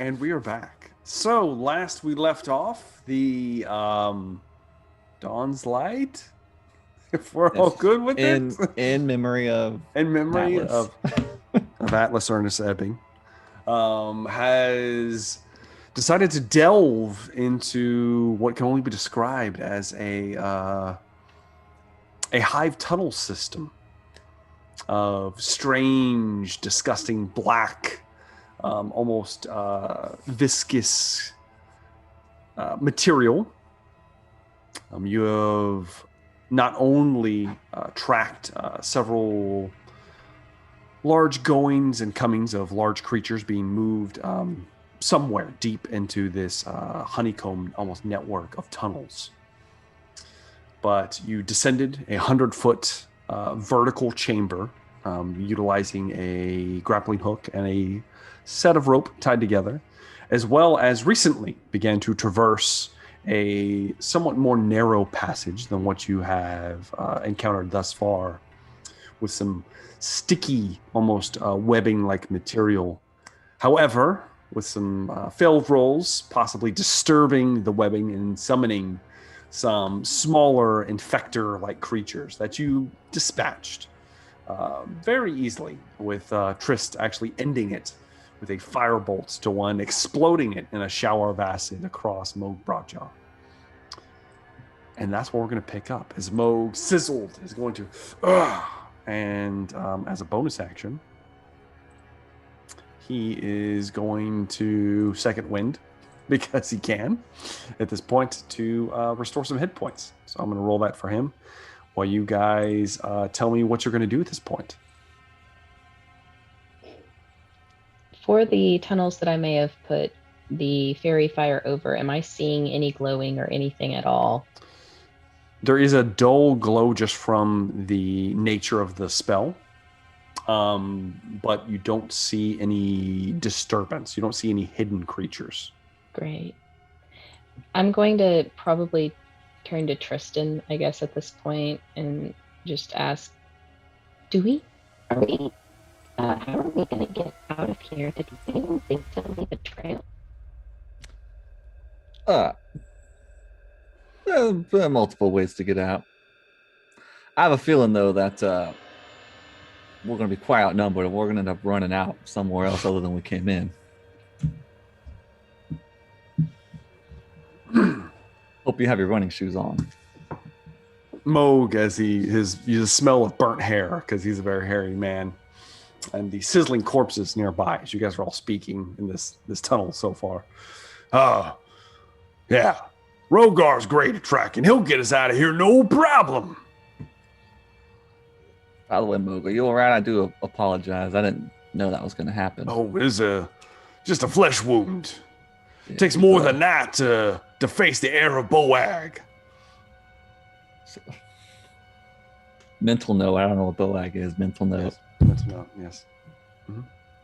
And we are back. So, last we left off, the Dawn's Light, if we're all good with it. In memory of In memory Atlas. of Atlas Ernest Ebbing, has decided to delve into what can only be described as a hive tunnel system of strange, disgusting black, almost viscous material. You have not only tracked several large goings and comings of large creatures being moved somewhere deep into this honeycomb, almost network of tunnels, but you descended a 100-foot vertical chamber, utilizing a grappling hook and a set of rope tied together, as well as recently began to traverse a somewhat more narrow passage than what you have encountered thus far, with some sticky, almost webbing-like material. However, with some failed rolls, possibly disturbing the webbing and summoning some smaller infector-like creatures that you dispatched very easily, with Trist actually ending it with a firebolt to one, exploding it in a shower of acid across Moog Broadjaw. And that's what we're going to pick up, as Moog, sizzled, is going to... and as a bonus action, he is going to second wind, because he can, at this point, to restore some hit points. So I'm going to roll that for him, while you guys tell me what you're going to do at this point. For the tunnels that I may have put the fairy fire over, am I seeing any glowing or anything at all? There is a dull glow just from the nature of the spell, but you don't see any disturbance. You don't see any hidden creatures. Great. I'm going to probably turn to Tristan, I guess, at this point, and just ask, how are we going to get out of here? Did anyone think to leave a trail? There are multiple ways to get out. I have a feeling, though, that we're going to be quite outnumbered, and we're going to end up running out somewhere else other than we came in. Hope you have your running shoes on. Moog, as you smell of burnt hair, because he's a very hairy man, and the sizzling corpses nearby, as you guys are all speaking in this tunnel so far. Yeah, Rogar's great at tracking. He'll get us out of here, no problem. By the way, Moog, are you all right? I do apologize. I didn't know that was going to happen. Oh, it is just a flesh wound. It takes more than that to face the air of Boag. So, mental note. I don't know what Boag is. Mental note. Yes. Mental note, yes. Mm-hmm.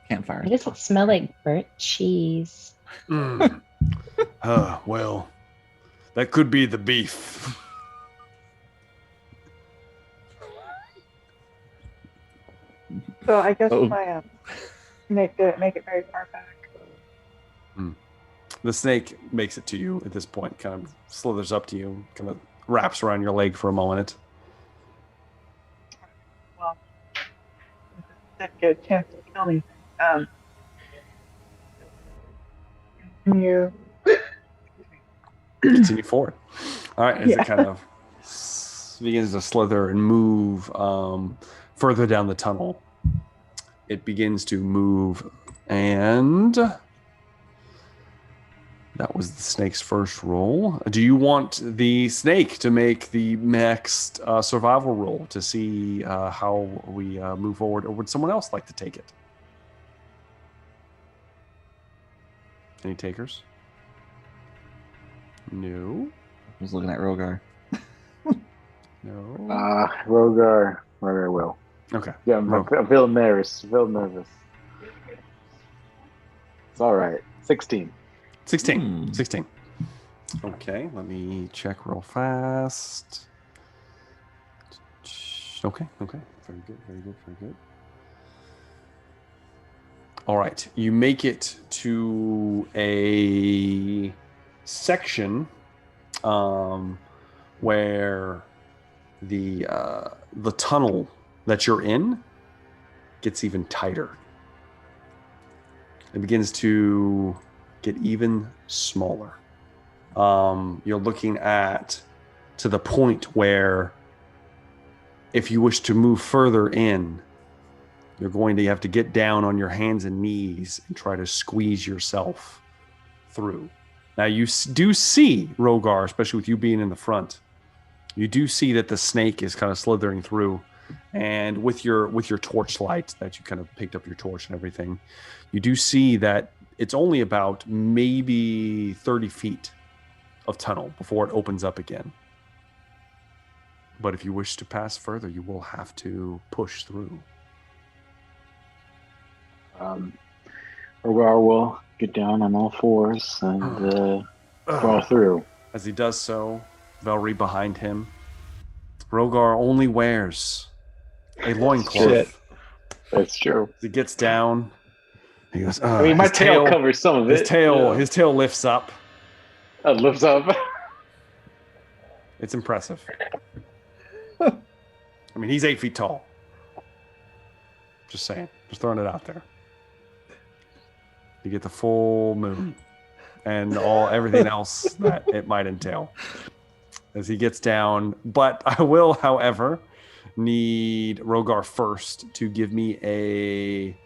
Campfire. Why does it smell like burnt cheese? Well, that could be the beef. So I guess my snake didn't make it very far back. The snake makes it to you at this point, kind of slithers up to you, kind of wraps around your leg for a moment. Well, didn't get a chance to kill me. Continue forward. All right, as it kind of begins to slither and move further down the tunnel, it begins to move, and that was the snake's first roll. Do you want the snake to make the next survival roll to see how we move forward, or would someone else like to take it? Any takers? No. I was looking at Rogar. No. Rogar will. Okay. Yeah, I'm feeling nervous. It's all right. 16. 16. Okay, let me check real fast. Okay. Very good. All right, you make it to a section where the tunnel that you're in gets even tighter. It begins to get even smaller. You're looking at to the point where if you wish to move further in, you're going to have to get down on your hands and knees and try to squeeze yourself through. Now you do see, Rogar, especially with you being in the front, you do see that the snake is kind of slithering through. And with your torchlight that you kind of picked up your torch and everything, you do see that it's only about maybe 30 feet of tunnel before it opens up again. But if you wish to pass further, you will have to push through. Rogar will get down on all fours and crawl through. As he does so, Velry behind him. Rogar only wears a loincloth. That's true. As he gets down, he goes, I mean, my tail covers some of it. His tail lifts up. It lifts up. It's impressive. I mean, he's 8 feet tall. Just saying. Just throwing it out there. You get the full moon and everything else that it might entail as he gets down. But I will, however, need Rogar first to give me a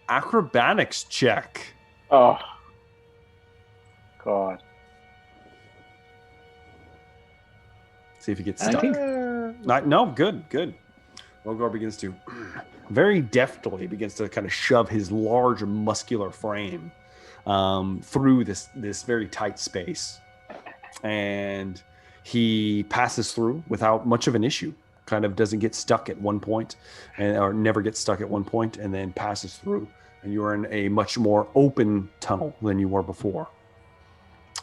acrobatics check. Oh, God. See if he gets stuck. No, good. Rogar begins to very deftly kind of shove his large muscular frame through this very tight space, and he passes through without much of an issue. Kind of doesn't get stuck at one point, or never gets stuck at one point, and then passes through, and you are in a much more open tunnel than you were before.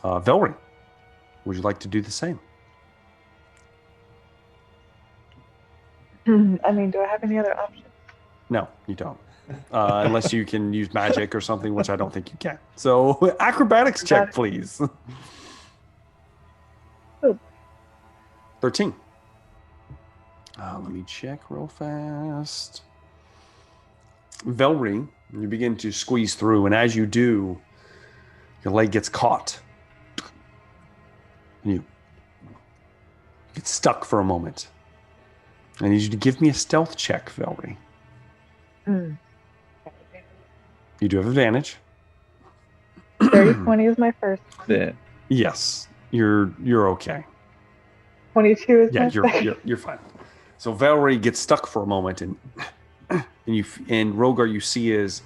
Velry, would you like to do the same? I mean, do I have any other options? No, you don't. Unless you can use magic or something, which I don't think you can. So, acrobatics check, please. Oh. 13. Let me check real fast. Velry, you begin to squeeze through, and as you do, your leg gets caught. And you get stuck for a moment. I need you to give me a stealth check, Velry. You do have advantage. 30-20 is my first one. Yeah. Yes, you're okay. 22 is my second. You're fine. So Velry gets stuck for a moment, and Rogar, you see is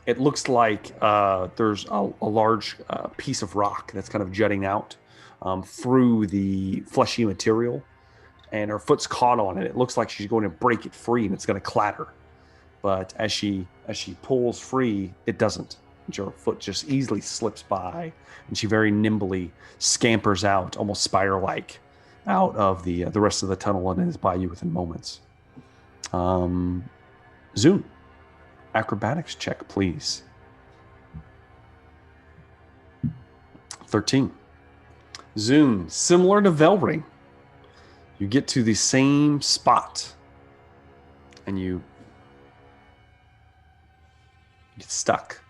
it looks like there's a large piece of rock that's kind of jutting out through the fleshy material. And her foot's caught on it. It looks like she's going to break it free and it's going to clatter. But as she pulls free, it doesn't. Her foot just easily slips by, and she very nimbly scampers out, almost spider-like, out of the rest of the tunnel and is by you within moments. Zune, acrobatics check, please. 13. Zune, similar to Velry, you get to the same spot, and you get stuck.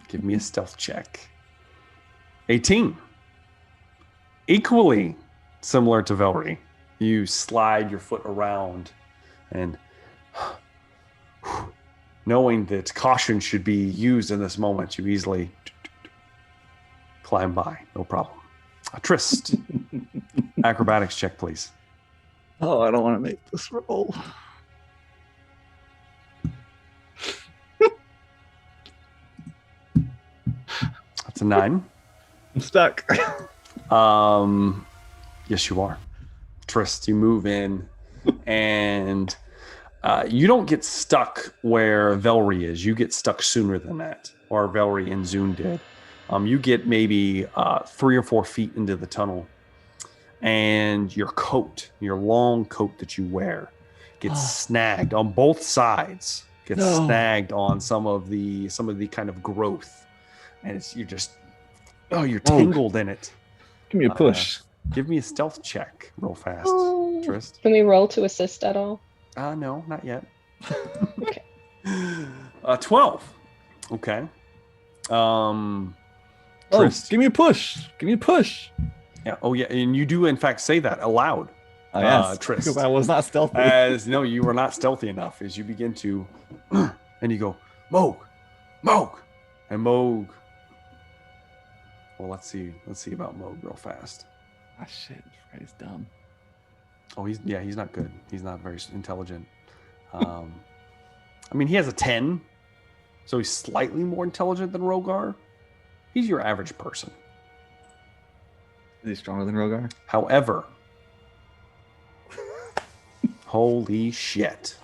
Give me a stealth check. 18. Equally similar to Velry, you slide your foot around, and knowing that caution should be used in this moment, you easily climb by. No problem. Trist, acrobatics check, please. Oh, I don't want to make this roll. That's a 9. I'm stuck. Yes, you are. Trist, you move in, and you don't get stuck where Velry is. You get stuck sooner than that, or Velry and Zune did. You get maybe 3 or 4 feet into the tunnel, and your coat, your long coat that you wear, gets snagged on both sides gets snagged on some of the kind of growth, and you're tangled in it. Give me a push. Give me a stealth check real fast, Trist. Can we roll to assist at all? No, not yet. Okay. 12. Okay. Trist. Give me a push. Give me a push. Yeah. Oh, yeah. And you do, in fact, say that aloud. Oh, yes. Trist. Because I was not stealthy. No, you were not stealthy enough as you begin to, and you go, Moog. And Moog. Well, let's see about Moog real fast. Ah, shit. Freddy's dumb. Oh, he's not good. He's not very intelligent. I mean, he has a 10, so he's slightly more intelligent than Rogar. He's your average person. Is he stronger than Rogar? However, holy shit.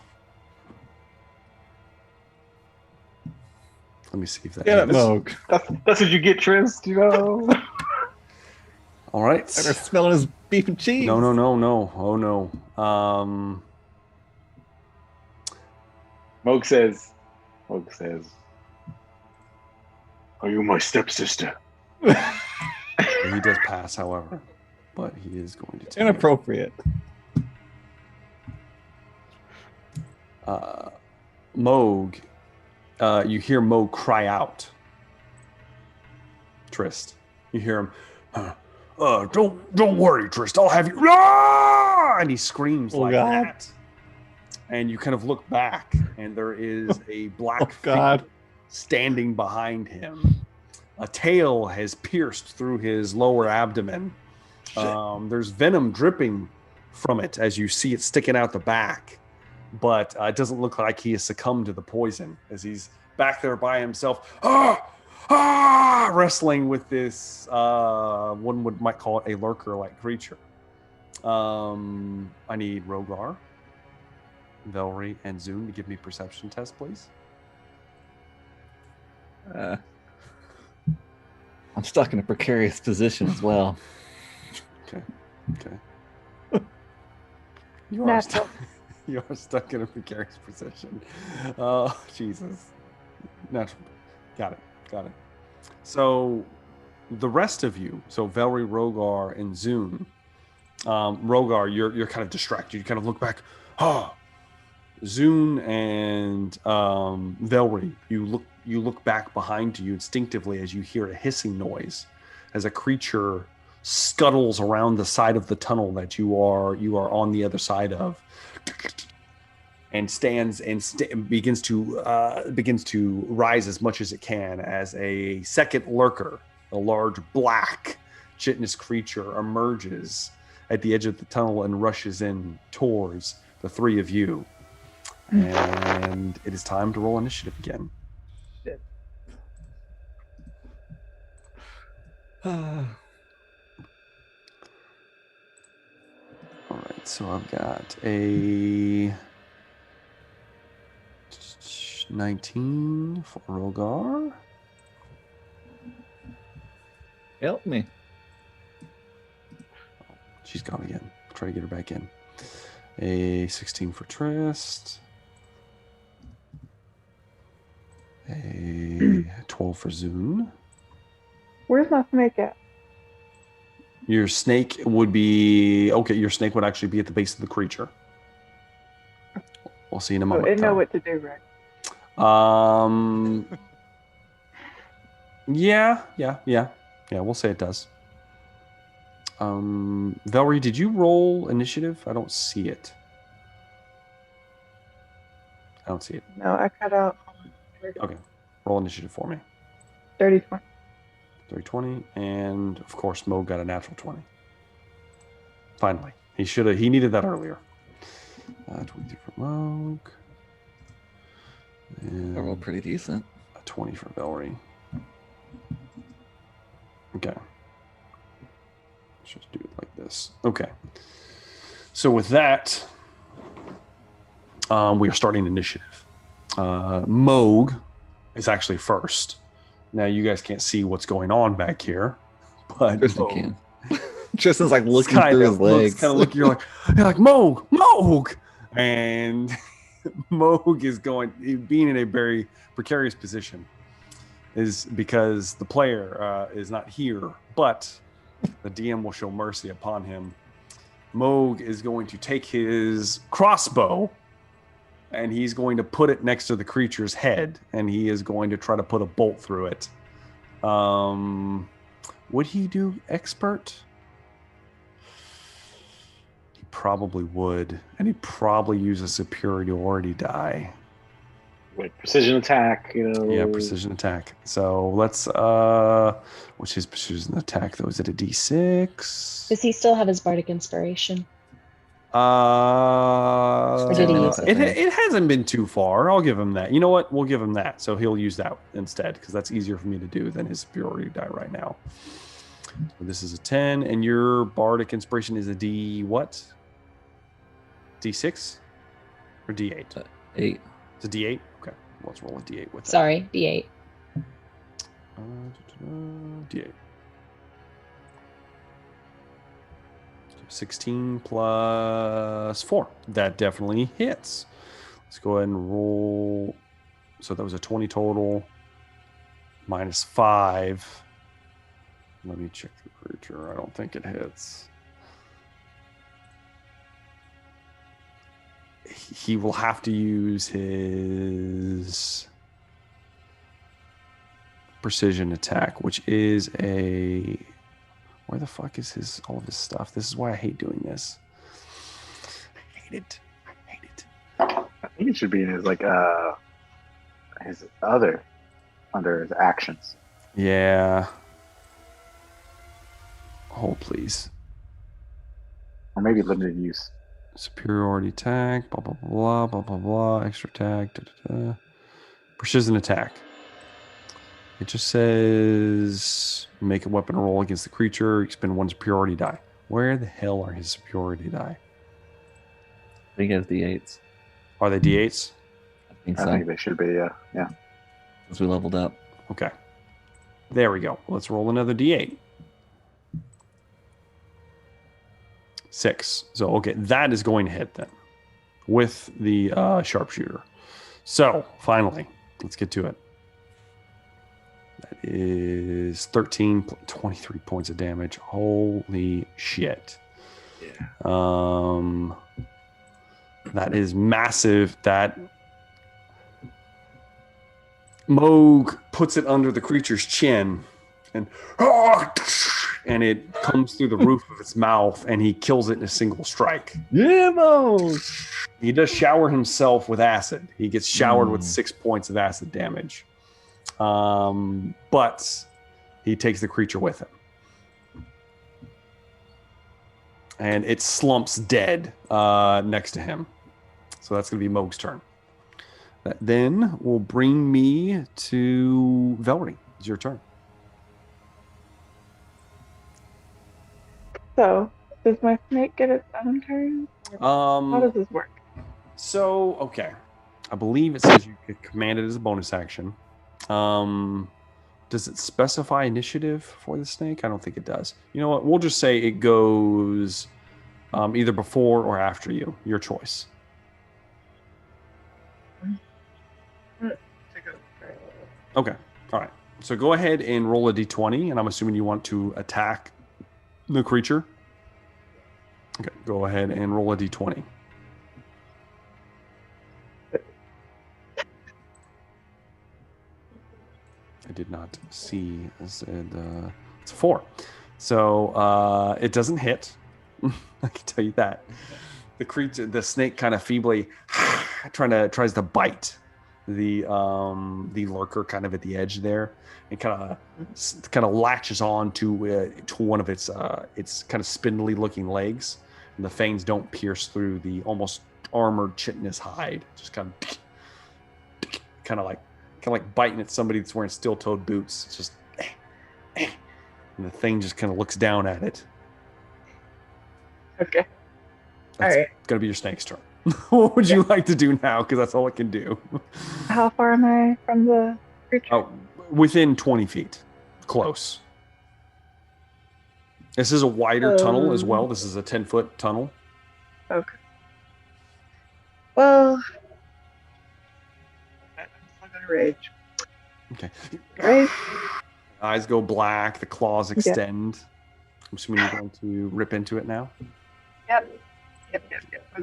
Let me see if that Get it, Moog. That's what you get, Trist, you know? All right. They're smelling his beef and cheese. No. Oh, no. Moog says, are you my stepsister? He does pass, however, but he is going to take Inappropriate. Moog. You hear Moog cry out. Trist. You hear him. Don't worry, Trist. I'll have you. Ah! And he screams like God. that. And you kind of look back, and there is a black God. figure standing behind him. A tail has pierced through his lower abdomen. There's venom dripping from it as you see it sticking out the back. But it doesn't look like he has succumbed to the poison as he's back there by himself. Wrestling with this, one might call it a lurker-like creature. I need Rogar, Velry, and Zune to give me perception tests, please. I'm stuck in a precarious position as well. Okay. You are stuck in a precarious position. Oh, Jesus. Natural. Got it. So the rest of you, so Velry, Rogar, and Zune. Rogar, you're kind of distracted. You kind of look back. Zune and Velry, you look back behind you instinctively as you hear a hissing noise as a creature scuttles around the side of the tunnel that you are on the other side of, and stands and begins to rise as much as it can as a second lurker, a large black chitinous creature, emerges at the edge of the tunnel and rushes in towards the three of you. And it is time to roll initiative again. All right, so I've got a 19 for Rogar. Help me. She's gone again. I'll try to get her back in. A 16 for Trist. A 12 for Zune. Where's my snake at? Your snake would be... Okay, your snake would actually be at the base of the creature. We'll see in a moment. It know what to do, right? Yeah, we'll say it does. Velry, did you roll initiative? I don't see it. No, I cut out. Okay, roll initiative for me. 30-20. 30-20, and of course Mo got a natural 20. Finally. He needed that earlier. 23 for Moog. I rolled pretty decent. A 20 for Velry. Okay. Let's just do it like this. Okay. So with that, we are starting initiative. Moog is actually first. Now you guys can't see what's going on back here, but Tristan can. Tristan's like looking through his legs. Kind of look. You're like Moog, and Moog is being in a very precarious position is because the player is not here, but the DM will show mercy upon him. Moog is going to take his crossbow and he's going to put it next to the creature's head, and he is going to try to put a bolt through it. Would he do expert? He probably would, and he'd probably use a superiority die. Like precision attack, you know. Yeah, precision attack. So let's what's his precision attack though? Is it a D6? Does he still have his bardic inspiration? Or did he use it? It hasn't been too far. I'll give him that. You know what? We'll give him that. So he'll use that instead because that's easier for me to do than his superiority die right now. So this is a 10, and your bardic inspiration is a D what? D6 or D8? 8. It's a D8. Okay, let's roll a D8 with that. Sorry, D8. D8. 16 plus 4. That definitely hits. Let's go ahead and roll. So that was a 20 total. Minus 5. Let me check the creature. I don't think it hits. He will have to use his precision attack, which is a... Where the fuck is all of his stuff? This is why I hate doing this. I hate it. I think it should be in his his other under his actions. Yeah. Oh, please. Or maybe limited use. Superiority attack, blah, blah, blah, blah, blah, blah, extra attack, da, da, da. Precision attack. It just says make a weapon roll against the creature, expend one superiority die. Where the hell are his superiority die? I think it's D8s. Are they D8s? I think I so. think they should be, yeah. Since we leveled up. Okay. There we go. Let's roll another D8. 6. So, okay, that is going to hit then with the sharpshooter. So, finally, let's get to it. That is 23 points of damage. Holy shit. Yeah. That is massive. That Moog puts it under the creature's chin and it comes through the roof of its mouth and he kills it in a single strike. Yeah, Mo! He does shower himself with acid. He gets showered with 6 points of acid damage. But he takes the creature with him. And it slumps dead next to him. So that's going to be Moog's turn. That then will bring me to Velry. It's your turn. So, does my snake get its own turn? How does this work? So, okay. I believe it says you can command it as a bonus action. Does it specify initiative for the snake? I don't think it does. You know what? We'll just say it goes either before or after you. Your choice. Okay. All right. So go ahead and roll a d20, and I'm assuming you want to attack the creature. Okay. Go ahead and roll a d20. I did not see. I said it's a 4. So it doesn't hit. I can tell you that. The snake kind of feebly tries to bite the lurker kind of at the edge there, and kind of latches on to one of its kind of spindly looking legs, and the fangs don't pierce through the almost armored chitinous hide. Just kind of like biting at somebody that's wearing steel-toed boots. It's just and the thing just kind of looks down at it. Okay. That's all right. gonna be your snake's turn. What would you like to do now? Because that's all it can do. How far am I from the creature? Oh, within 20 feet. Close. This is a wider tunnel as well. This is a 10-foot tunnel. Okay. Well, rage. Okay. Rage. Eyes go black. The claws extend. I'm assuming you're going to rip into it now. Yep. Go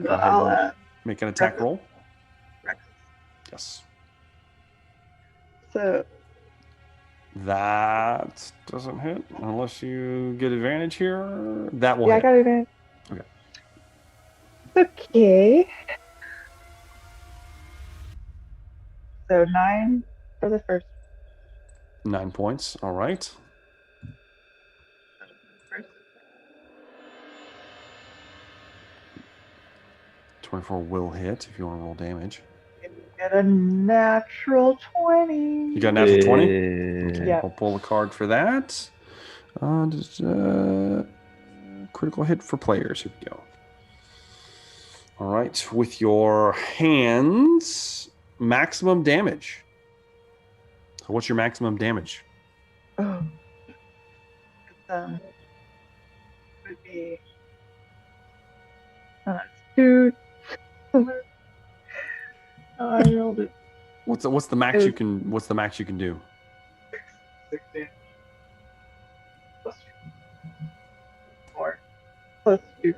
ahead I'll and make an attack Rex. roll. Rex. Yes. So That doesn't hit unless you get advantage here. That will yeah, I hit. got it. Okay. Okay. So 9 for the first. 9 points. All right. First. 24 will hit if you want to roll damage. Get a natural 20. You got a natural 20? Yeah. Okay, Yeah. I'll pull a card for that. Critical hit for players. Here we go. All right. With your hands, maximum damage. So what's your maximum damage? Oh. It's, would be 2. I rolled it. What's the max you can do? 16 plus 4 plus 2.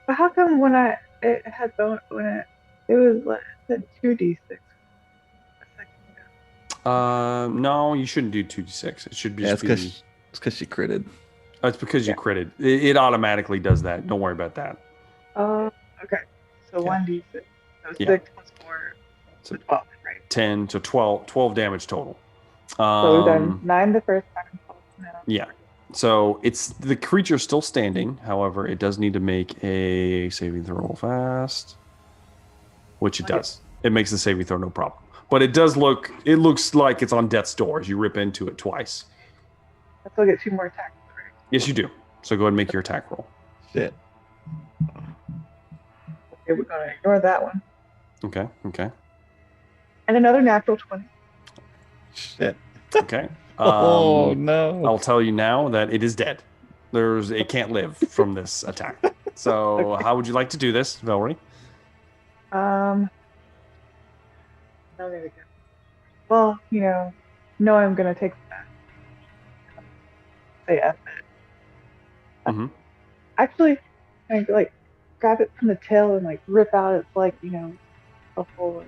But how come when it had bone when it was like it said 2d6 a second ago? No, you shouldn't do 2d6. It should Yeah, just it's be. because she critted. Oh, it's because you Yeah. critted. It automatically does that. Don't worry about that. Okay. So Okay. 1d6. So Yeah. 6 plus 4 So so 12, right? 10 to 12 damage total. So we've done 9 the first time. 12 now. Yeah. So it's the creature's still standing. However, it does need to make a saving throw fast, which it Okay. does. It makes the saving throw no problem. But it looks like it's on death's door as you rip into it twice. I still get 2 more attacks, right? Yes, you do. So go ahead and make your attack roll. Shit. Okay, we're gonna ignore that one. Okay. And another natural 20. Shit. Okay. Oh no. I'll tell you now that it is dead. It can't live from this attack. So Okay. how would you like to do this, Valerie? No, there we go. Well, no, I'm gonna take that. Say F it. Mm-hmm. Actually, I grab it from the tail and rip out its a whole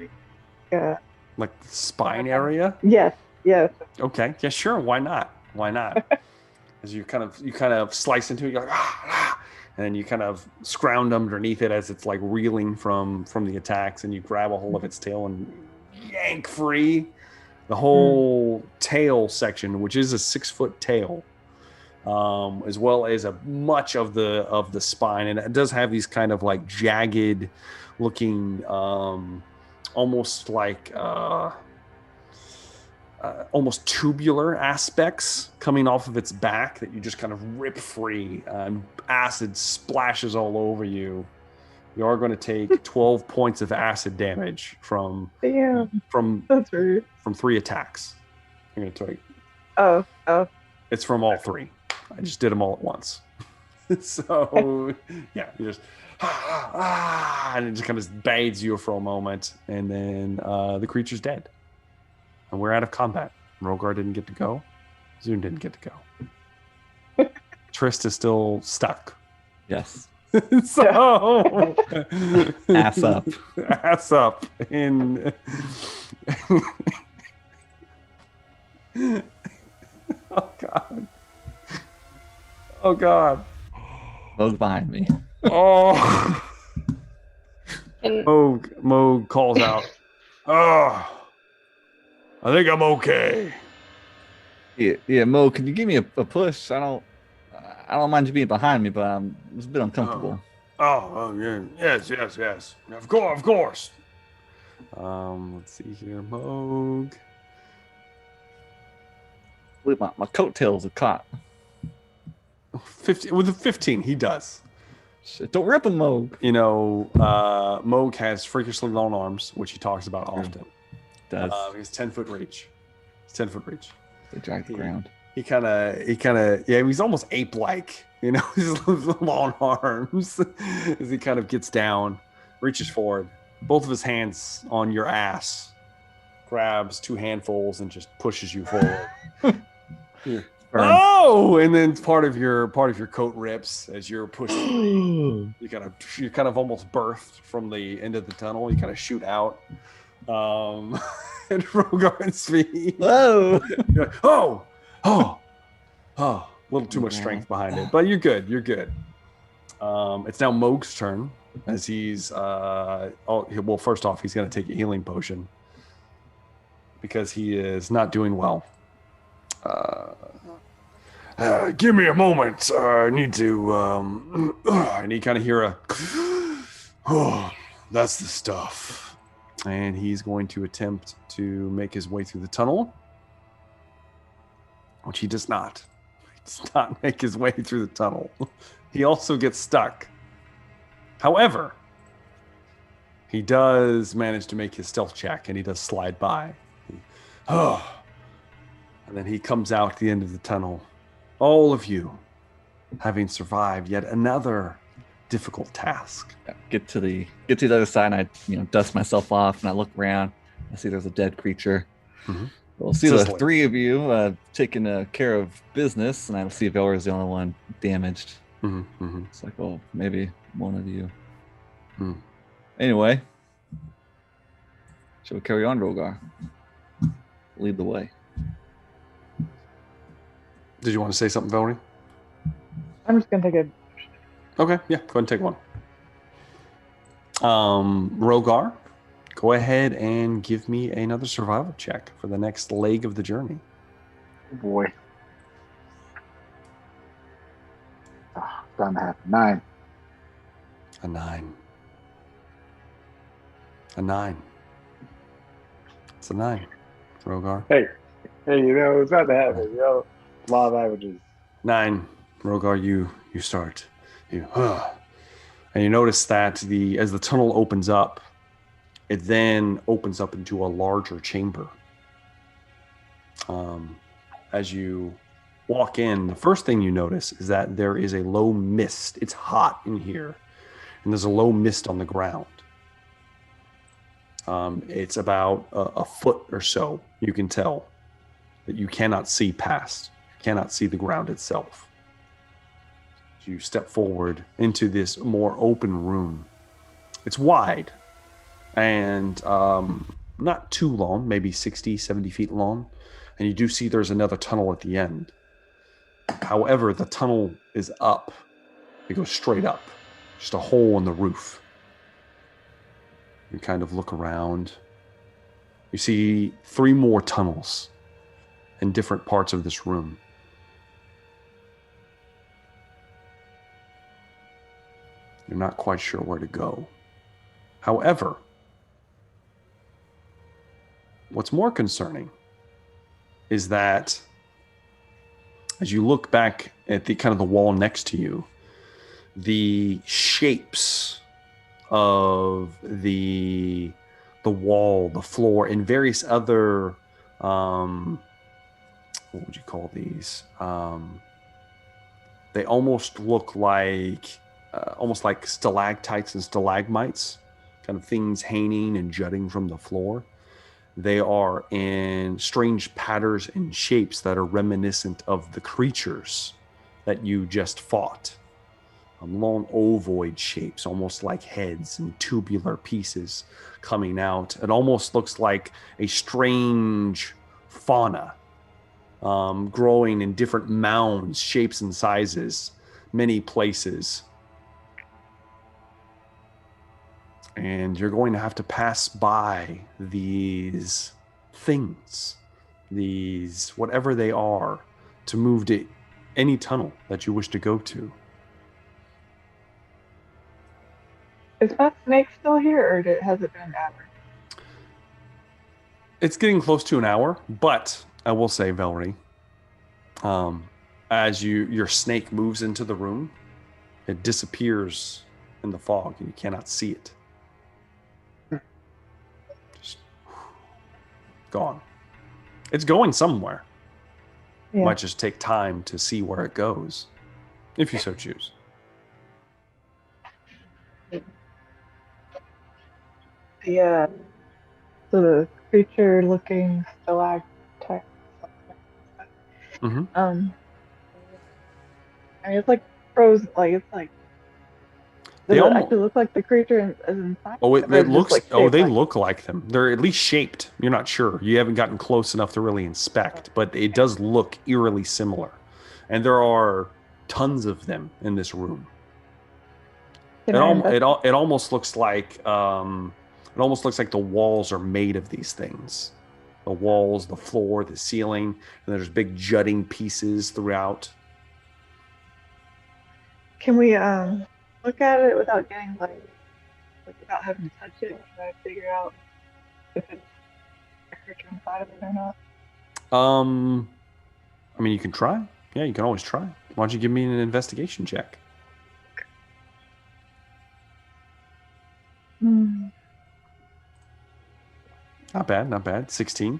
Like the spine area? yes. Okay. Yeah, sure. Why not? As you kind of slice into it, you're like, and then you kind of scrounge underneath it as it's like reeling from the attacks, and you grab a hold of its tail and yank free the whole tail section, which is a 6-foot tail, as well as much of the spine, and it does have these kind of like jagged looking, almost like almost tubular aspects coming off of its back that you just kind of rip free. Acid splashes all over you. You are going to take 12 points of acid damage from Damn, that's rude. 3 attacks. I'm going to take. Oh. It's from all 3. I just did them all at once. So yeah, you just and it just kind of bathes you for a moment, and then the creature's dead. And we're out of combat. Rogar didn't get to go. Zune didn't get to go. Trist is still stuck. Yes. So Ass up. Ass up in Oh God. Moog behind me. Oh. And Moog calls out. Oh. I think I'm okay. Yeah, Mo, can you give me a push? I don't mind you being behind me, but it's a bit uncomfortable. Yeah. Yes. Of course. Let's see here, Moog. I believe my coattails are caught. 15 with a 15, he does. Shit, don't rip him, Moog. Moog has freakishly long arms, which he talks about often. Does He has 10-foot reach. they drag the ground? He kind of, he's almost ape-like, his long arms as he kind of gets down, reaches forward, both of his hands on your ass, grabs 2 handfuls and just pushes you forward. You're, Burn. oh! And then part of your coat rips as you're pushing. You kind of almost burst from the end of the tunnel. You kind of shoot out. And Rogar's feet. Whoa! You're like, oh, a little too much strength behind it, but you're good. You're good. It's now Moog's turn as he's well, first off, he's going to take a healing potion because he is not doing well. Give me a moment. I need to. And you kind of hear a. Oh, that's the stuff. And he's going to attempt to make his way through the tunnel, which he does not. He does not make his way through the tunnel. He also gets stuck. However, he does manage to make his stealth check, and he does slide by. And then he comes out at the end of the tunnel. All of you, having survived yet another difficult task. Get to the other side, and I dust myself off, and I look around. I see there's a dead creature. Mm-hmm. We'll see the 3 of you taking care of business, and I see Velra is the only one damaged. Mm-hmm. Mm-hmm. It's like, oh, maybe one of you. Hmm. Anyway, shall we carry on, Rogar? Lead the way. Did you want to say something, Valerie? I'm just gonna take a. Okay, yeah, go ahead and take one. Rogar, go ahead and give me another survival check for the next leg of the journey. Oh boy. Oh, down to half. 9. A 9. A 9. It's a 9, Rogar. Hey, it's not that happen, Law of averages. 9, Rogar, you start. And you notice that as the tunnel opens up, it then opens up into a larger chamber. As you walk in, the first thing you notice is that there is a low mist. It's hot in here, and there's a low mist on the ground. It's about a foot or so. You can tell that you cannot see past. You cannot see the ground itself. You step forward into this more open room. It's wide and not too long, maybe 60, 70 feet long. And you do see there's another tunnel at the end. However, the tunnel is up. It goes straight up. Just a hole in the roof. You kind of look around. You see 3 more tunnels in different parts of this room. You're not quite sure where to go. However, what's more concerning is that as you look back at the kind of the wall next to you, the shapes of the wall, the floor, and various other what would you call these? They almost look like stalactites and stalagmites, kind of things hanging and jutting from the floor. They are in strange patterns and shapes that are reminiscent of the creatures that you just fought. Long ovoid shapes, almost like heads and tubular pieces coming out. It almost looks like a strange fauna growing in different mounds, shapes and sizes, many places. And you're going to have to pass by these things, these whatever they are, to move to any tunnel that you wish to go to. Is that snake still here, or has it been an hour? It's getting close to an hour, but I will say, Valerie, as your snake moves into the room, it disappears in the fog, and you cannot see it. Just gone. It's going somewhere. Yeah. Might just take time to see where it goes, if you so choose. So the creature looking stalactite. Mm-hmm. I mean, it's like frozen. Like it's like. They Does it almost. actually look like the creature is inside? Oh, Or it is it just looks. like Oh, shaped they like? look like them. They're at least shaped. You're not sure. You haven't gotten close enough to really inspect, but it does look eerily similar. And there are tons of them in this room. Can I investigate? It almost looks like the walls are made of these things. The walls, the floor, the ceiling, and there's big jutting pieces throughout. Can we look at it without getting like without having to touch it? Can I figure out if it's a creature inside of it or not? I mean, you can try. Yeah, you can always try. Why don't you give me an investigation check? Hmm. Not bad, not bad. 16.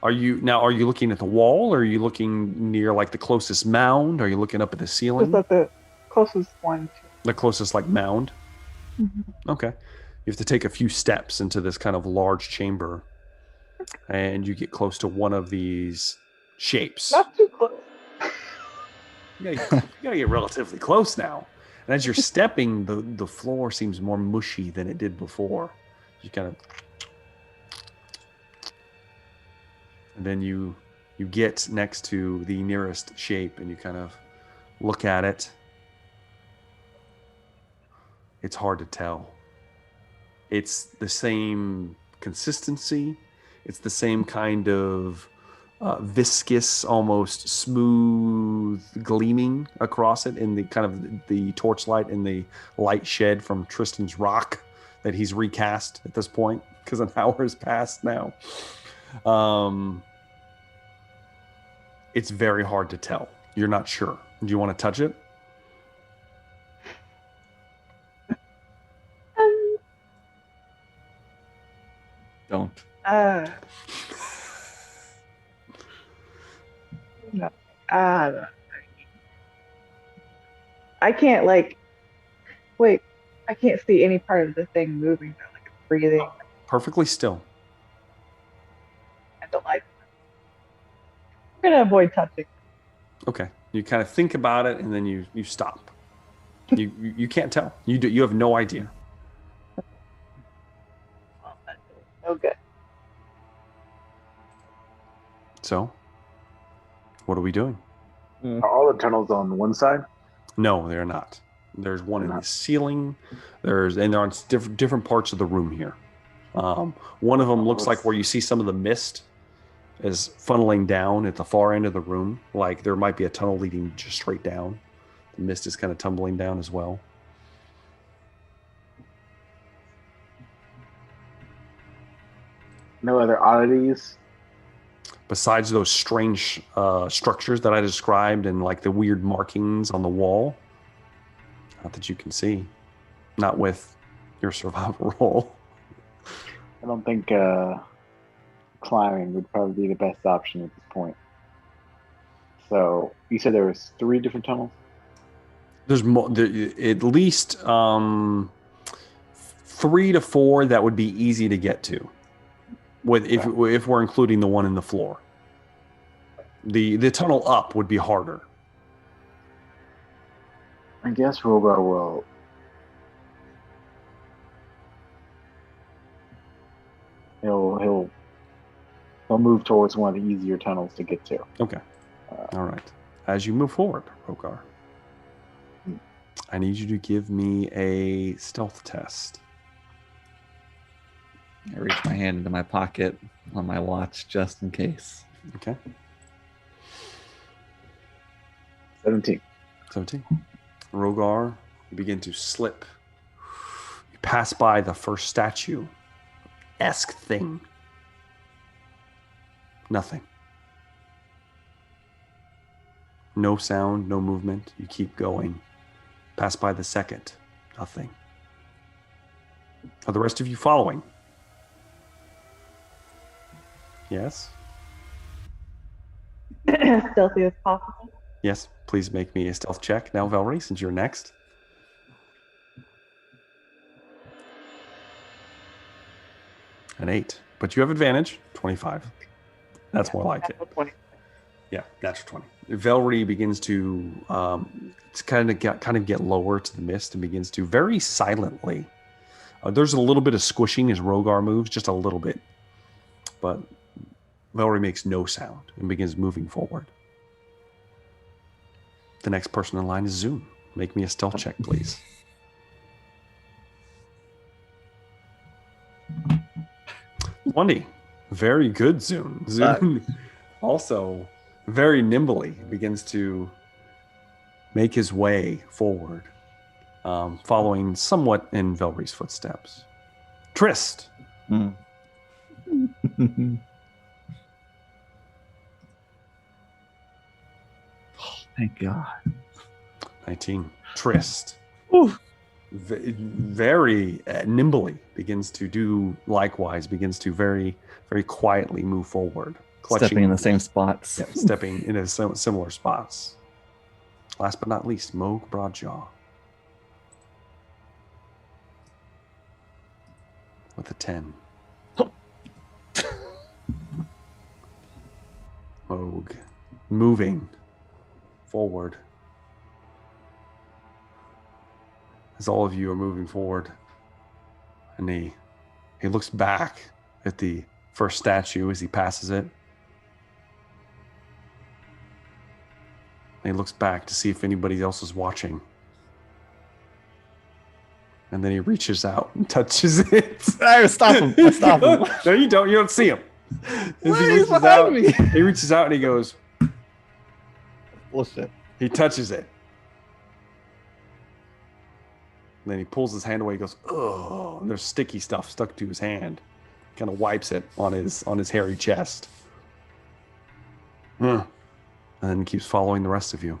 Are you looking at the wall, or are you looking near like the closest mound? Are you looking up at the Just ceiling? at the closest one. The closest like mound? Mm-hmm. Okay. You have to take a few steps into this kind of large chamber, and you get close to one of these shapes. Not too close. You gotta get relatively close now. And as you're stepping, the floor seems more mushy than it did before. You kind of, and then you get next to the nearest shape, and you kind of look at it. It's hard to tell. It's the same consistency. It's the same kind of viscous, almost smooth gleaming across it in the kind of the torchlight and the light shed from Tristan's rock that he's recast at this point because an hour has passed now. It's very hard to tell. You're not sure. Do you want to touch it? Don't. No. I can't like. Wait, I can't see any part of the thing moving. Though, like it's breathing Perfectly still. and the light. I'm gonna avoid touching. Okay. You kind of think about it, and then you stop. You can't tell. You have no idea. Well, that's no good. So, what are we doing? Are all the tunnels on one side? No, they're not. There's one in the ceiling. And they're on different parts of the room here. One of them looks like where you see some of the mist is funneling down at the far end of the room. Like there might be a tunnel leading just straight down. The mist is kind of tumbling down as well. No other oddities? Besides those strange structures that I described and like the weird markings on the wall. Not that you can see. Not with your survival roll. I don't think climbing would probably be the best option at this point. So you said there was 3 different tunnels? There's at least 3 to 4 that would be easy to get to. If we're including the one in the floor. The tunnel up would be harder. I guess Rogar will. He'll move towards one of the easier tunnels to get to. Okay. All right. As you move forward, Rogar, I need you to give me a stealth test. I reach my hand into my pocket on my watch just in case. Okay. 17. 17. Rogar, you begin to slip. You pass by the first statue-esque thing. Nothing. No sound, no movement. You keep going. Pass by the second. Nothing. Are the rest of you following? Yes? Stealthy as possible. Yes, please make me a stealth check. Now, Velry, since you're next. An 8. but you have advantage. 25. That's more like it. 20. Yeah, natural 20. Velry begins to kind of get lower to the mist and begins to very silently. There's a little bit of squishing as Rogar moves, just a little bit, but Velry makes no sound and begins moving forward. The next person in line is Zune. Make me a stealth check, please. Twenty. Very good, Zune. Zune also very nimbly begins to make his way forward, following somewhat in Velry's footsteps. Trist. Thank God. 19. Trist. Very nimbly begins to do likewise, begins to very, very quietly move forward. Stepping in the same spots. Yeah, stepping in similar spots. Last but not least, Moog Broadjaw. With a 10. Moog. Moving forward. As all of you are moving forward. And he looks back at the first statue as he passes it. And he looks back to see if anybody else is watching. And then he reaches out and touches it. I stop him. I stop him. No, you don't. You don't see him. As He's behind me. He reaches out and he goes. Bullshit. He touches it. And then he pulls his hand away. He goes, "Oh!" And there's sticky stuff stuck to his hand. Kind of wipes it on his hairy chest. And then keeps following the rest of you.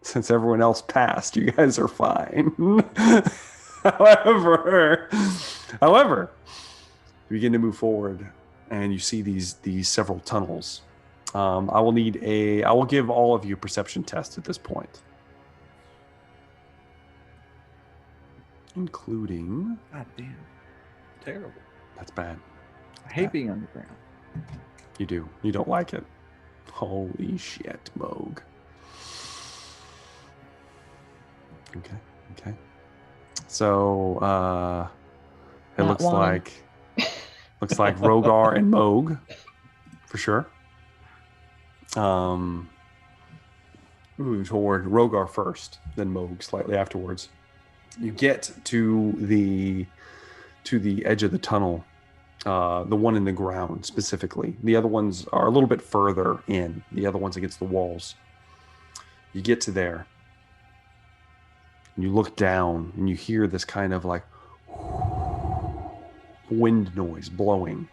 Since everyone else passed, you guys are fine. However, you begin to move forward, and you see these several tunnels. I will give all of you a perception test at this point, including. God damn. Terrible. That's bad. I hate being underground. You do. You don't like it. Holy shit, Moog. Okay. So it Not looks one. like Rogar and Moog for sure. Moving toward Rogar first, then Moog slightly afterwards. You get to the edge of the tunnel, the one in the ground specifically. The other ones are a little bit further in. The other ones against the walls. You get to there. And you look down and you hear this kind of like wind noise blowing.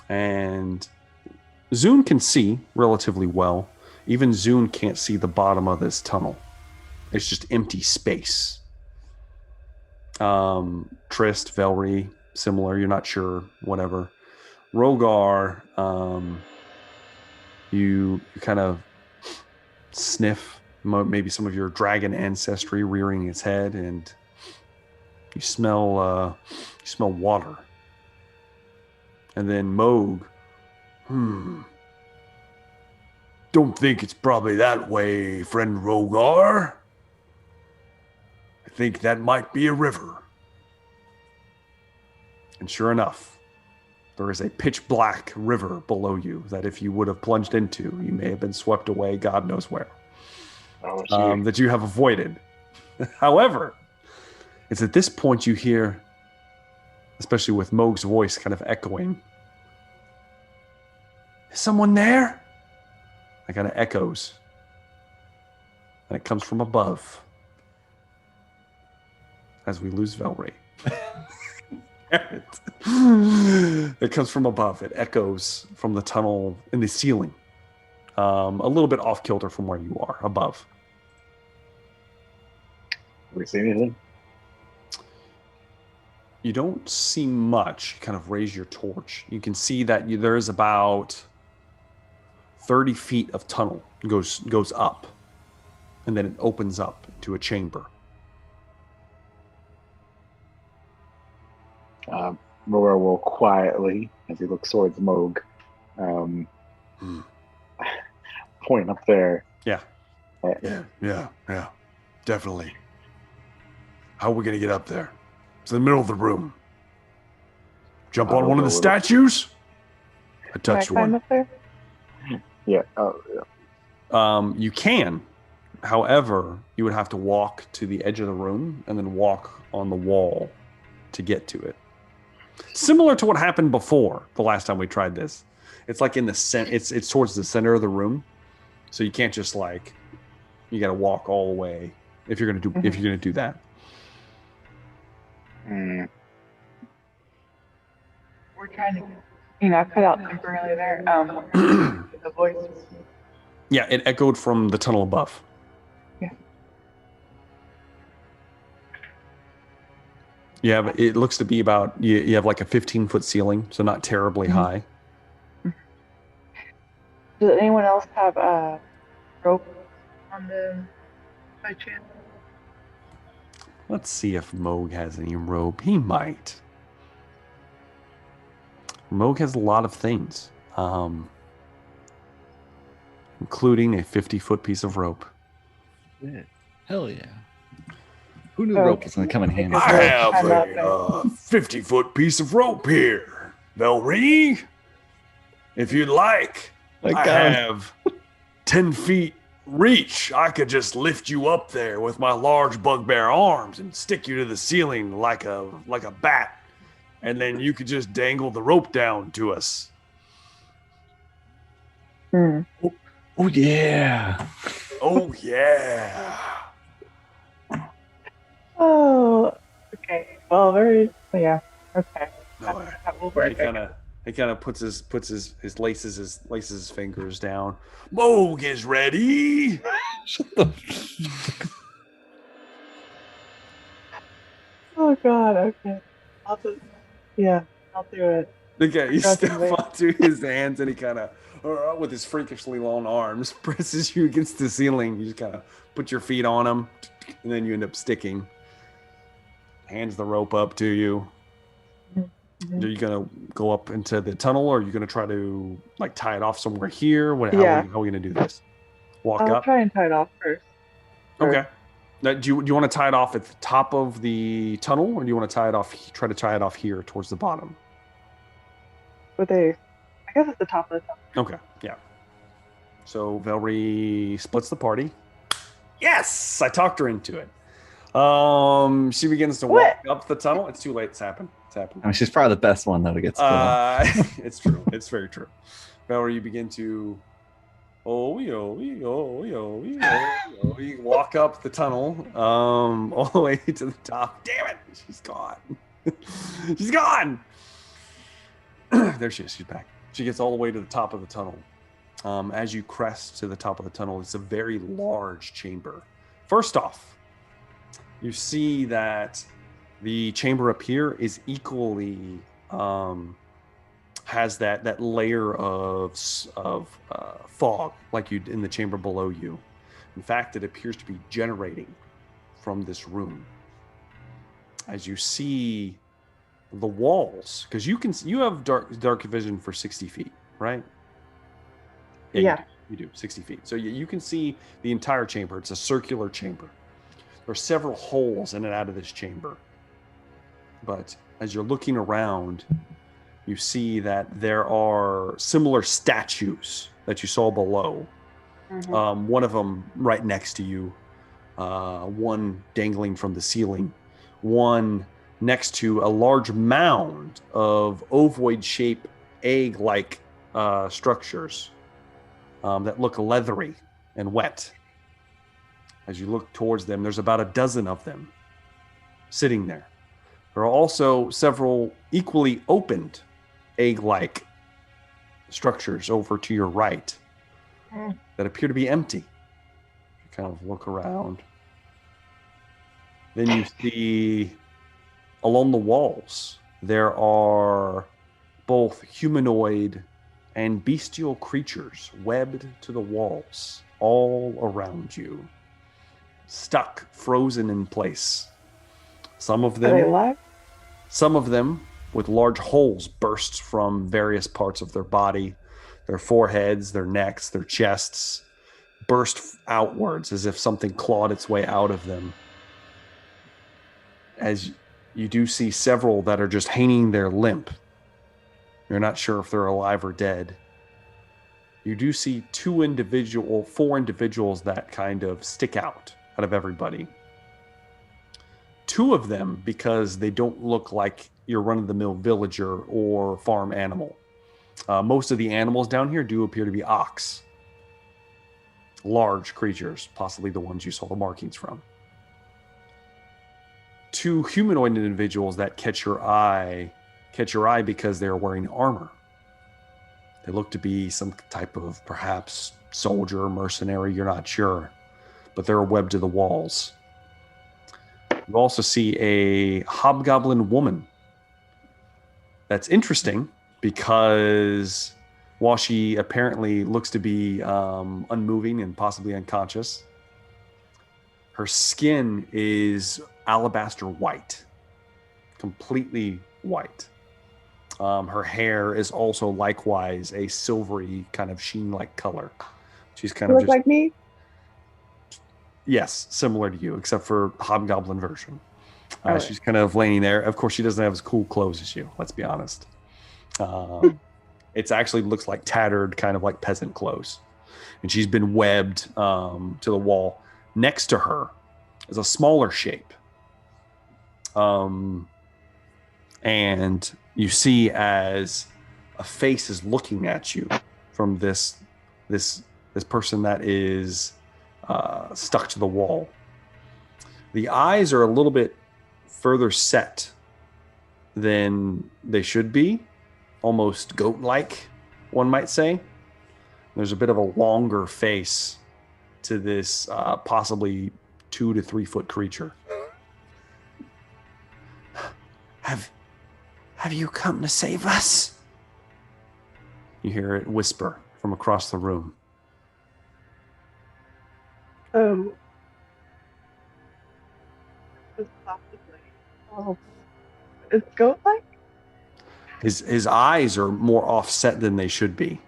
And Zune can see relatively well. Even Zune can't see the bottom of this tunnel. It's just empty space. Trist, Velry, similar. You're not sure. Whatever. Rogar, you kind of sniff maybe some of your dragon ancestry rearing its head, and you smell water. And then Moog, don't think it's probably that way, friend Rogar. I think that might be a river. And sure enough, there is a pitch black river below you that if you would have plunged into, you may have been swept away God knows where. That you have avoided. However, it's at this point you hear, especially with Moog's voice kind of echoing, "Is someone there?" It kind of echoes. And it comes from above. As we lose Velry. It comes from above. It echoes from the tunnel in the ceiling. A little bit off kilter from where you are, above. We see anything? You don't see much. You kind of raise your torch. You can see that there is about 30 feet of tunnel goes up, and then it opens up to a chamber. Mora will quietly, as he looks towards Moog, point up there. Yeah. Yeah. Definitely. How are we going to get up there? It's in the middle of the room. Jump on one of the statues? I Can I touched climb one. up there? Yeah. Oh, yeah. You can. However, you would have to walk to the edge of the room and then walk on the wall to get to it. Similar to what happened before the last time we tried this. It's like in the center. It's towards the center of the room, so you can't just like. You got to walk all the way if you're gonna do that. Mm. We're trying to, cut out temporarily there. The voice. Yeah, it echoed from the tunnel above. Yeah. It looks to be about, you have like a 15-foot ceiling, so not terribly high. Does anyone else have a rope on them by chance? Let's see if Moog has any rope. He might. Moog has a lot of things, including a 50-foot piece of rope. Yeah. Hell yeah. Who knew rope was going to come in handy? I have a 50-foot piece of rope here, Velree. If you'd like, I have 10 feet reach. I could just lift you up there with my large bugbear arms and stick you to the ceiling like a bat, and then you could just dangle the rope down to us. Oh yeah. Oh yeah. Oh, okay. Well, okay. No, That will work. he kind of laces his fingers down. Moog is ready. Shut the. Oh God. Okay. I'll do it. Okay, you Trust step me. onto his hands and he kind of, with his freakishly long arms, presses you against the ceiling. You just kind of put your feet on him, and then you end up sticking. Hands the rope up to you. Mm-hmm. Are you gonna go up into the tunnel, or are you gonna try to like tie it off somewhere here? How are we gonna do this? Walk I'll up. try and tie it off first. Okay. Now, do you want to tie it off at the top of the tunnel, or do you want to try to tie it off here towards the bottom? I guess it's the top of the tunnel. Okay. Yeah. So Velree splits the party. Yes, I talked her into it. She begins to walk up the tunnel. It's too late. It's happened. I mean, she's probably the best one though to get split up. It's true. It's very true. Velree, you begin to you walk up the tunnel, all the way to the top. Damn it, she's gone. She's gone. There she is. She's back. She gets all the way to the top of the tunnel. As you crest to the top of the tunnel, it's a very large chamber. First off, you see that the chamber up here is equally has that layer of fog like you in the chamber below you. In fact, it appears to be generating from this room. As you see the walls, because you have dark vision for 60 feet, right? Yeah. You do 60 feet. So you can see the entire chamber. It's a circular chamber. There are several holes in and out of this chamber. But as you're looking around, you see that there are similar statues that you saw below. Mm-hmm. One of them right next to you, one dangling from the ceiling, one next to a large mound of ovoid-shaped egg-like structures that look leathery and wet. As you look towards them, there's about a dozen of them sitting there. There are also several equally opened egg-like structures over to your right that appear to be empty. You kind of look around. Then you see along the walls, there are both humanoid and bestial creatures webbed to the walls all around you, stuck, frozen in place. Some of them, Are they alive? some of them with large holes burst from various parts of their body, their foreheads, their necks, their chests, burst outwards as if something clawed its way out of them. As you do see several that are just hanging there limp. You're not sure if they're alive or dead. You do see four individuals that kind of stick out of everybody. Two of them, because they don't look like your run-of-the-mill villager or farm animal. Most of the animals down here do appear to be ox. Large creatures, possibly the ones you saw the markings from. Two humanoid individuals that catch your eye because they're wearing armor. They look to be some type of perhaps soldier, mercenary, you're not sure, but they're webbed to the walls. You also see a hobgoblin woman. That's interesting because while she apparently looks to be unmoving and possibly unconscious, her skin is alabaster white, completely white. Her hair is also likewise a silvery kind of sheen-like color. She's kind of Look just like me? yes, similar to you, except for hobgoblin version. Right. She's kind of laying there. Of course, she doesn't have as cool clothes as you. Let's be honest. It actually looks like tattered, kind of like peasant clothes, and she's been webbed to the wall. Next to her is a smaller shape. And you see as a face is looking at you from this person that is stuck to the wall. The eyes are a little bit further set than they should be, almost goat-like, one might say. There's a bit of a longer face to this possibly 2 to 3 foot creature. Have you come to save us? You hear it whisper from across the room. It's possibly. Oh, it's goat-like? His eyes are more offset than they should be.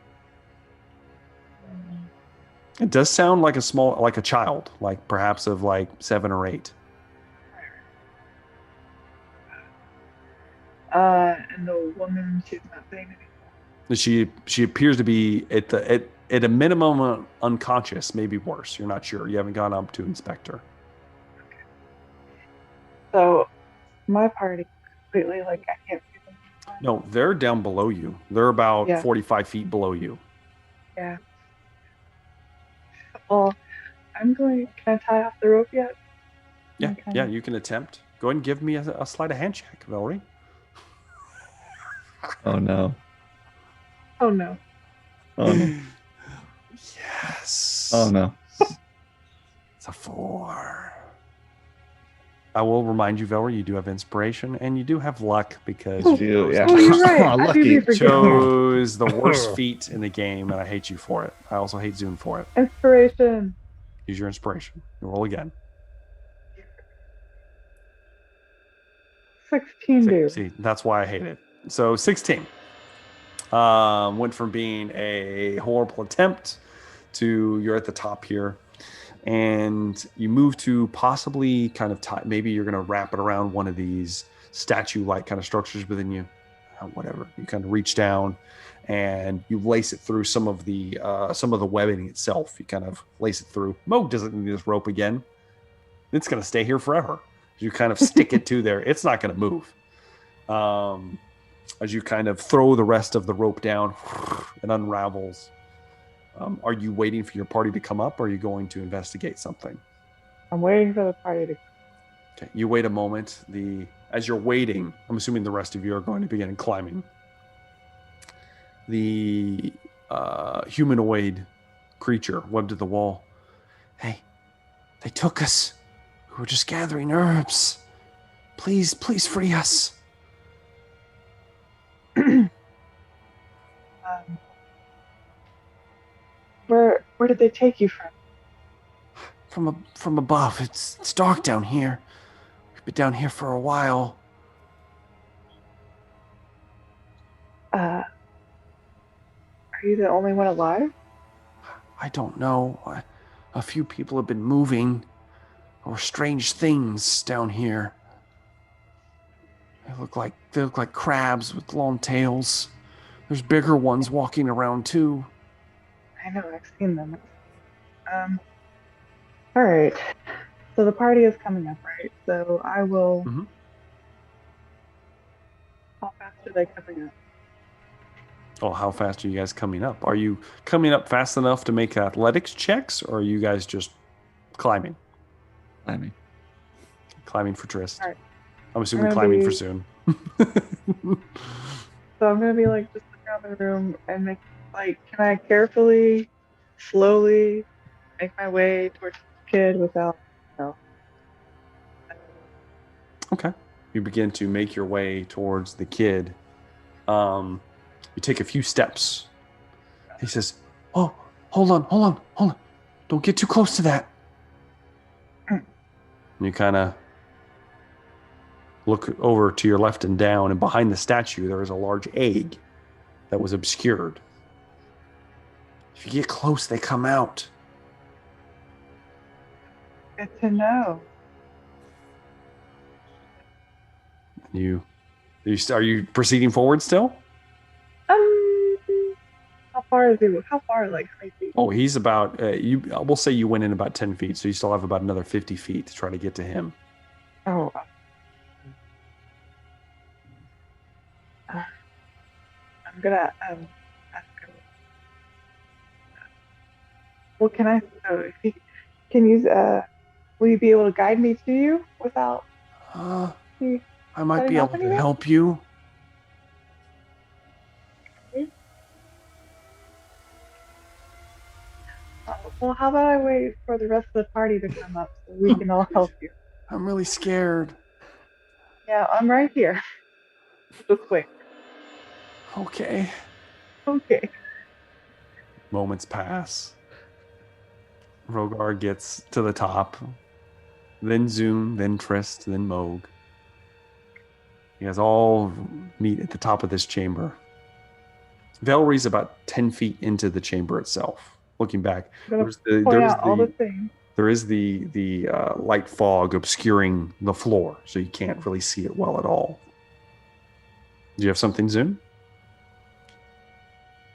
It does sound like a child, like perhaps of like 7 or 8. And the woman, she's not saying anything. She appears to be at a minimum unconscious, maybe worse. You're not sure. You haven't gone up to inspect her. Okay. So, my party completely, like, I can't see them. No, they're down below you. They're about 45 feet below you. Yeah. Well, can I tie off the rope yet? Yeah, yeah, you can attempt. Go ahead and give me a sleight of hand check, Valerie. Oh no. Oh no. Oh no. Yes. Oh no. It's a 4. I will remind you, Valerie, you do have inspiration and you do have luck because you Yeah. Oh, you're right. I Lucky. do forget. chose the worst feat in the game, and I hate you for it. I also hate Zoom for it. Inspiration. Use your inspiration. You roll again. 16, dude. See, that's why I hate it. So 16. Went from being a horrible attempt to you're at the top here. And you move to possibly kind of maybe you're going to wrap it around one of these statue-like kind of structures within you. Whatever. You kind of reach down and you lace it through some of the webbing itself. You kind of lace it through. Moog doesn't need this rope again. It's going to stay here forever. You kind of stick it to there. It's not going to move. As you kind of throw the rest of the rope down, it unravels. Are you waiting for your party to come up, or are you going to investigate something? I'm waiting for the party to. Okay, you wait a moment. As you're waiting, I'm assuming the rest of you are going to begin climbing. The humanoid creature webbed to the wall. Hey, they took us. We were just gathering herbs. Please free us. Where did they take you from? From above. It's dark down here. We've been down here for a while. Are you the only one alive? I don't know. A few people have been moving, or strange things down here. They look like crabs with long tails. There's bigger ones walking around too. I know, I've seen them. All right. So the party is coming up, right? So I will. Mm-hmm. How fast are they coming up? Oh, how fast are you guys coming up? Are you coming up fast enough to make athletics checks, or are you guys just climbing? Climbing for Trist. All right. I'm assuming gonna climbing be- for Soon. So I'm gonna be like just look around the room and make can I carefully, slowly make my way towards the kid without, Okay. You begin to make your way towards the kid. You take a few steps. He says, "Oh, hold on. Don't get too close to that." And you kind of look over to your left and down, and behind the statue, there is a large egg that was obscured. If you get close, they come out. Good to know. Are you proceeding forward still? How far is he? How far? Like 20 feet? Oh, he's about. We'll say you went in about 10 feet, so you still have about another 50 feet to try to get to him. Oh. I'm gonna ask him. Well, can I? So if he can use will you be able to guide me to you without? I might be setting able off to anything? help you. Well, how about I wait for the rest of the party to come up so we can all help you? I'm really scared. Yeah, I'm right here. Just wait. Okay. Okay. Moments pass. Rogar gets to the top. Then Zoom, then Trist, then Moog. You guys all meet at the top of this chamber. Valrie's about 10 feet into the chamber itself. Looking back, I'm gonna point out all the things. there is the light fog obscuring the floor, so you can't really see it well at all. Do you have something, Zoom?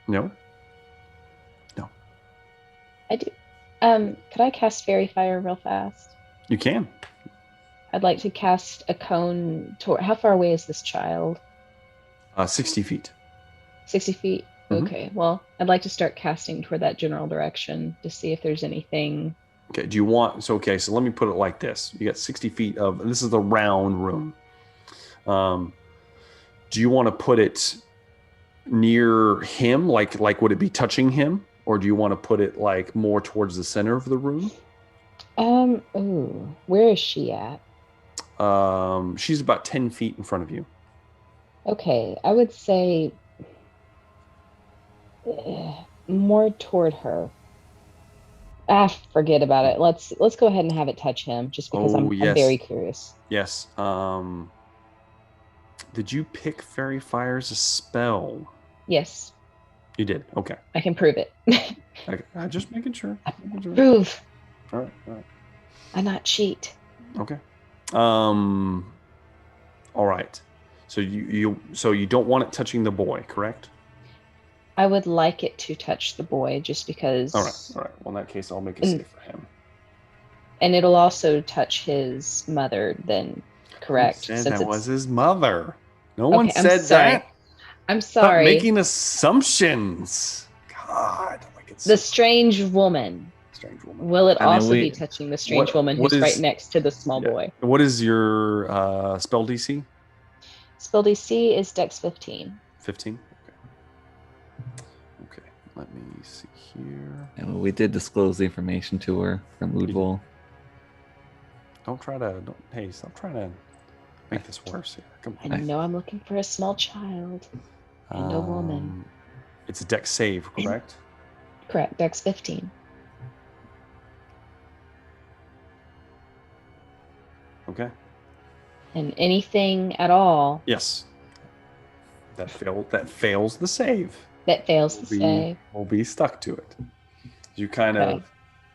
No? No. I do. Could I cast Fairy Fire real fast? You can. I'd like to cast a cone toward. How far away is this child? 60 feet. 60 feet? Mhm. Okay, well, I'd like to start casting toward that general direction to see if there's anything. Okay, do you want... So let me put it like this. You got 60 feet of... This is the round room. Do you want to put it near him? Like would it be touching him? Or do you want to put it like more towards the center of the room? Ooh, where is she at? She's about 10 feet in front of you. Okay, I would say more toward her. Forget about it. Let's go ahead and have it touch him, just because I'm very curious. Yes. Did you pick Fairy Fire as a spell? Yes. You did. Okay. I can prove it. Okay. Just making sure. Prove. All right. I not cheat. Okay. All right. So you don't want it touching the boy, correct? I would like it to touch the boy, just because. All right. Well, in that case, I'll make a save for him. And it'll also touch his mother, then, correct? Who said that was his mother? No one Okay, said that. I'm sorry. Stop making assumptions. God. The strange woman. Strange woman. Will it also be touching the strange woman who's right next to the small boy? What is your spell DC? Spell DC is Dex 15. 15? Okay. Let me see here. And we did disclose the information to her from Moodville. Stop trying to make this worse here. Come on. I know I'm looking for a small child and a woman. It's a Dex save, correct? Correct. Dex 15. Okay. And anything at all? Yes. That fails the save. That fails to save. Will be stuck to it. You kind Okay. of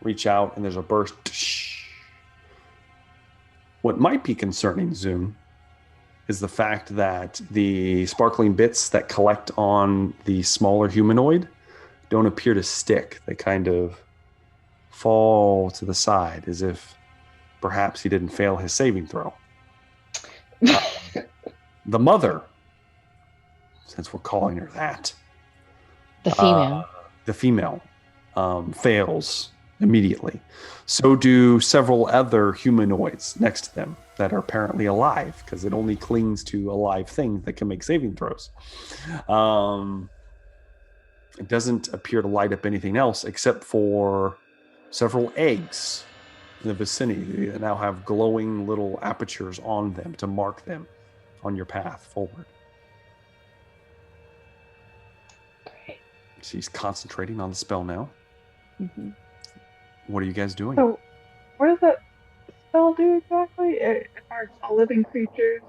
reach out, and there's a burst. What might be concerning, Zune, is the fact that the sparkling bits that collect on the smaller humanoid don't appear to stick. They kind of fall to the side as if perhaps he didn't fail his saving throw. The mother, since we're calling her that, The female. Fails immediately. So do several other humanoids next to them that are apparently alive, because it only clings to alive things that can make saving throws. It doesn't appear to light up anything else except for several eggs in the vicinity that now have glowing little apertures on them to mark them on your path forward. Great. She's concentrating on the spell now. Mm-hmm. What are you guys doing? So, what does that spell do exactly? It marks all living creatures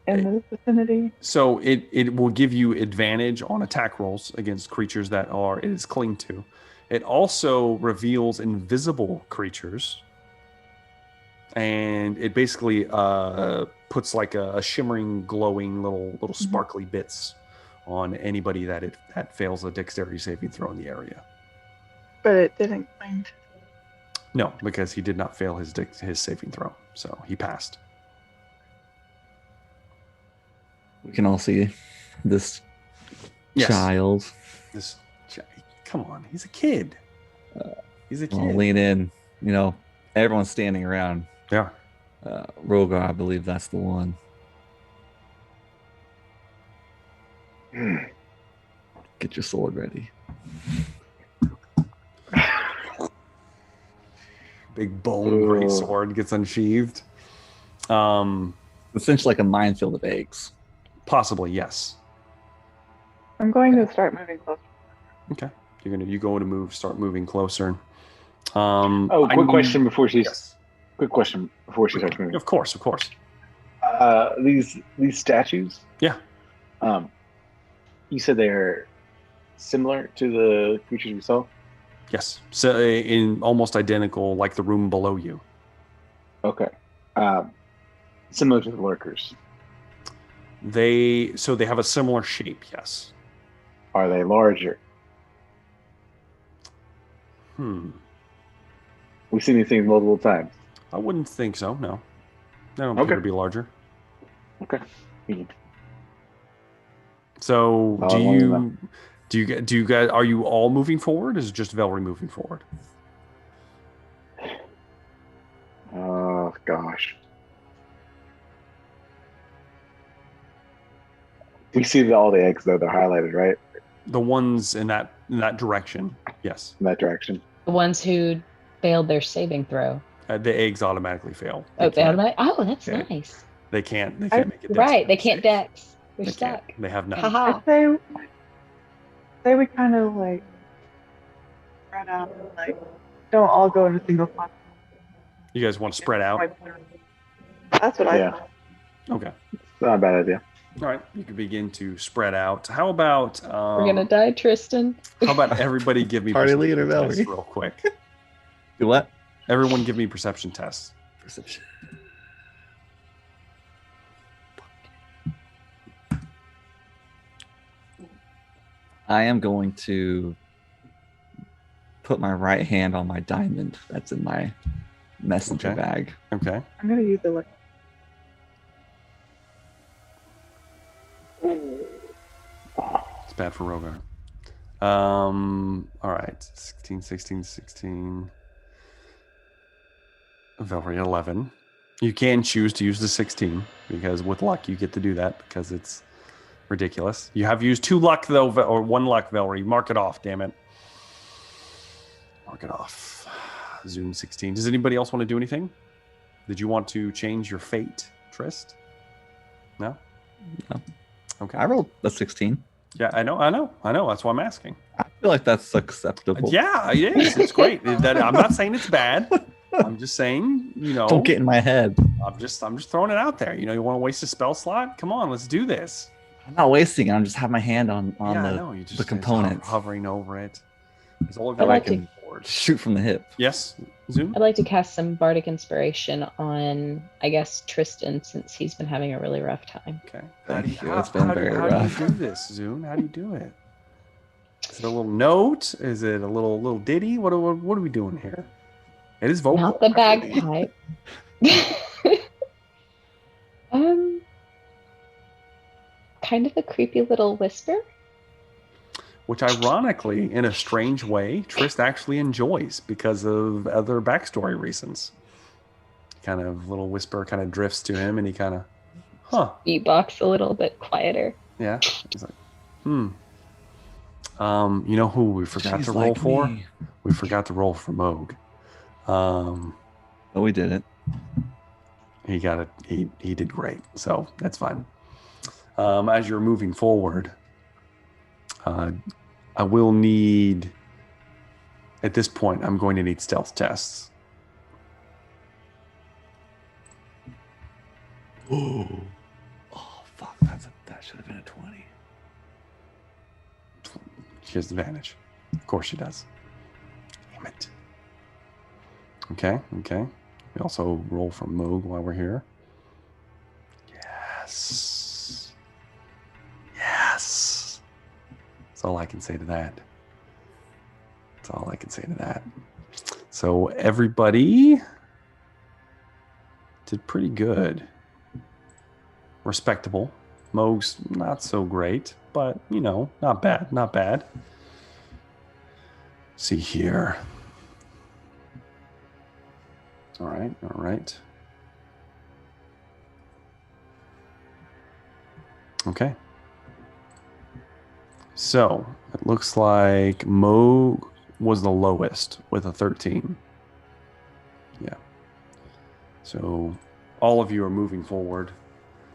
in the vicinity. So it will give you advantage on attack rolls against creatures that it is cling to. It also reveals invisible creatures. And it basically puts like a shimmering, glowing little sparkly bits on anybody that fails a dexterity saving throw in the area. But it didn't claim to. No, because he did not fail his saving throw, so he passed. We can all see this child. Come on, he's a kid. He's a kid. I'll lean in. You know, everyone's standing around. Yeah. Rogar, I believe that's the one. Get your sword ready. Big bone great sword gets unsheathed. Essentially like a minefield of eggs. Possibly, yes. I'm going to start moving closer. Okay. You go to move, start moving closer. Quick question before she Yes. starts moving. Of course. These statues. Yeah. You said they're similar to the creatures we saw. Yes. So in almost identical, like the room below you. Okay. Similar to the lurkers. They have a similar shape. Yes. Are they larger? We've seen these things multiple times. I wouldn't think so. No. They don't appear to be larger. Okay. So Oh, I wanna do you guys are you all moving forward? Or is it just Velry moving forward? Oh gosh. We see all the eggs though; they're highlighted, right? The ones in that direction. Yes. In that direction. The ones who failed their saving throw. The eggs automatically fail. That's Yeah. nice. They can't make it. Right, they can't dex. They're They stuck. can't. They have none. Haha. I say we kind of like spread out, like don't all go in a single spot. You guys want to spread out? That's what I Yeah. thought. Okay. Not a bad idea. All right. You can begin to spread out. How about We're gonna die, Tristan. how about everybody give me Party perception leader, tests Valerie. real quick? Do what? Everyone give me perception tests. Perception. I am going to put my right hand on my diamond that's in my messenger Okay. bag. Okay. I'm gonna use it like. It's bad for Rogar. All right. 16. Velry 11. You can choose to use the 16 because with luck you get to do that because it's ridiculous. You have used 2 luck though, or 1 luck, Velry. Mark it off, damn it. Mark it off. Zoom 16. Does anybody else want to do anything? Did you want to change your fate, Trist? No? No. Okay. I rolled a 16. Yeah, I know. That's why I'm asking. I feel like that's acceptable. Yeah, it is. It's great. I'm not saying it's bad. I'm just saying, Don't get in my head. I'm just throwing it out there. You want to waste a spell slot? Come on, let's do this. I'm not wasting it. I'm just having my hand on Yeah, I know. You just the components. hovering over it. It's all of I you like can to- Shoot from the hip. Yes, Zoom. I'd like to cast some bardic inspiration on, I guess, Tristan, since he's been having a really rough time. Okay. Thank you. It's been very how rough. do you do this, Zoom? How do you do it? Is it a little note? Is it a little ditty? What are we doing here? It is vocal. Not the bagpipe. Kind of a creepy little whisper. Which, ironically, in a strange way, Trist actually enjoys because of other backstory reasons. Kind of little whisper kind of drifts to him, and he kind of, Beatbox a little bit quieter. Yeah. He's like, You know who we forgot She's to roll like for? me. We forgot to roll for Moog. But we did it. He got it. He did great. So that's fine. As you're moving forward, I will need, at this point, I'm going to need stealth tests. Oh, fuck. That should have been a 20. She has advantage. Of course she does. Damn it. Okay. We also roll for Moog while we're here. Yes. That's all I can say to that. So everybody did pretty good. Respectable. Moog's not so great, but, not bad. See here. All right. Okay. So it looks like Moog was the lowest with a 13. Yeah. So all of you are moving forward,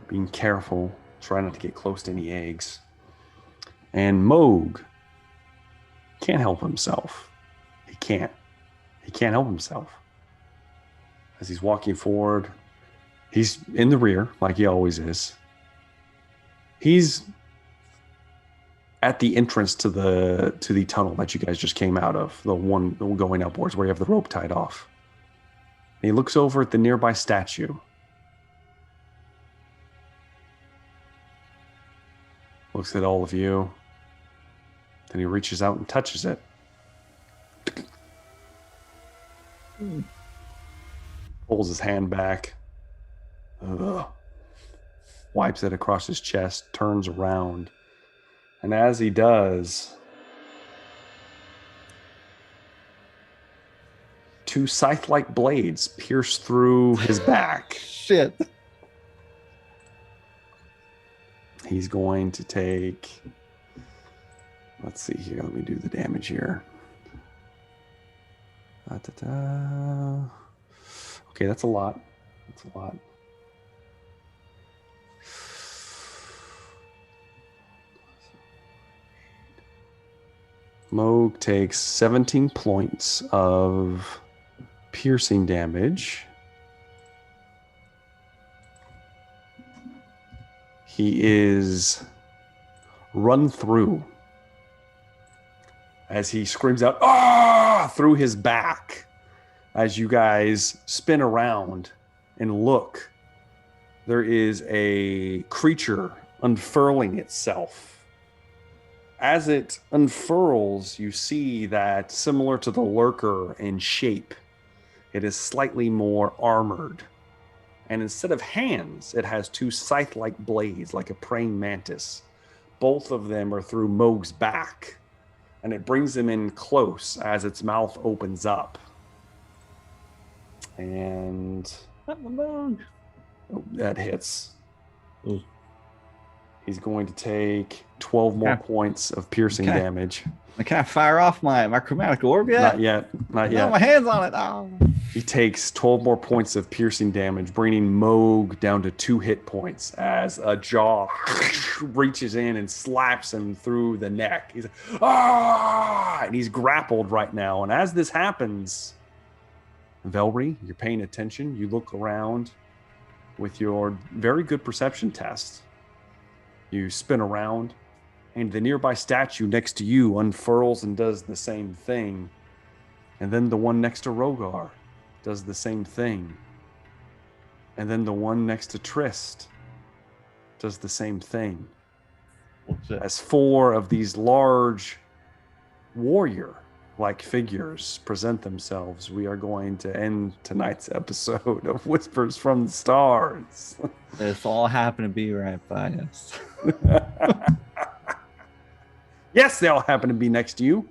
being careful, try not to get close to any eggs. And Moog can't help himself. He can't help himself. As he's walking forward, he's in the rear, like he always is. He's at the entrance to the tunnel that you guys just came out of, the one going upwards where you have the rope tied off. And he looks over at the nearby statue. Looks at all of you. Then he reaches out and touches it. Pulls his hand back. Wipes it across his chest, turns around. And as he does, two scythe-like blades pierce through his back. Shit. He's going to take... Let's see here. Let me do the damage here. Okay, that's a lot. Moog takes 17 points of piercing damage. He is run through as he screams out, "Ah!" through his back. As you guys spin around and look, there is a creature unfurling itself. As it unfurls, you see that, similar to the lurker in shape, it is slightly more armored. And instead of hands, it has two scythe-like blades, like a praying mantis. Both of them are through Moog's back. And it brings him in close as its mouth opens up. And that hits. Ooh. He's going to take 12 more points of piercing damage. I can't fire off my chromatic orb yet? Not yet. I have my hands on it. Oh. He takes 12 more points of piercing damage, bringing Moog down to 2 hit points as a jaw reaches in and slaps him through the neck. He's like, "Ah!" And he's grappled right now. And as this happens, Velry, you're paying attention. You look around with your very good perception test. You spin around, and the nearby statue next to you unfurls and does the same thing. And then the one next to Rogar does the same thing. And then the one next to Trist does the same thing. As 4 of these large warrior-like figures present themselves, we are going to end tonight's episode of Whispers from the Stars. This all happened to be right by us. Yes, they all happen to be next to you.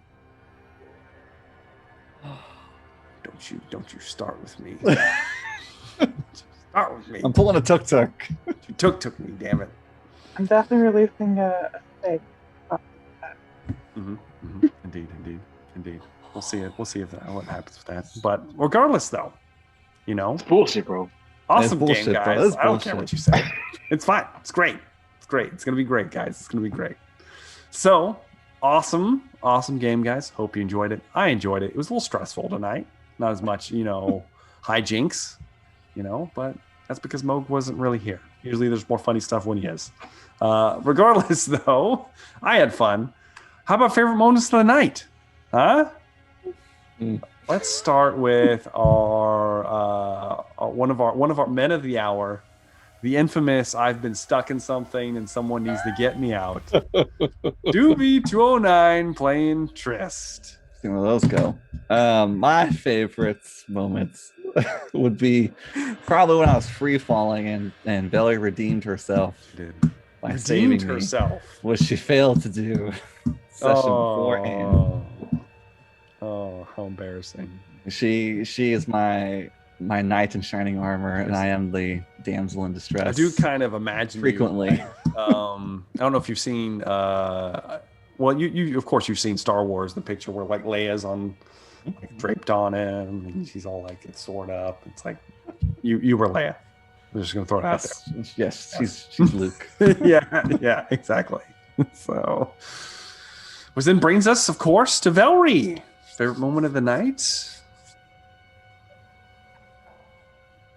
Don't you start with me. Start with me. I'm pulling a tuk-tuk. You took me, damn it. I'm definitely releasing a stake. Indeed. We'll see if what happens with that. But regardless, though, It's bullshit, bro. awesome bullshit, game, bro. guys. That's I don't care bullshit. what you say. It's fine. It's great. It's gonna be great, guys. It's gonna be great. So awesome game, guys. Hope you enjoyed it. I enjoyed it. It was a little stressful tonight. Not as much, hijinks, but that's because Moog wasn't really here. Usually there's more funny stuff when he is. Regardless, though, I had fun. How about favorite moments of the night? Huh? Let's start with our one of our men of the hour, the infamous "I've been stuck in something and someone needs to get me out." Doobie 209 playing Trist. See where those go. My favorite moments would be probably when I was free falling and Belly redeemed herself by saving Redeemed me, herself. which she failed to do session beforehand. Oh, how embarrassing! She is my knight in shining armor, and I am the damsel in distress. I do kind of imagine frequently. You, I don't know if you've seen. Well, you of course you've seen Star Wars, the picture where like Leia's on, draped on him, and she's all like it's sword up. It's like you were Leia. I'm just gonna throw it out there. Yes, she's Luke. yeah, exactly. So, which then brings us, of course, to Velry. Favorite moment of the night?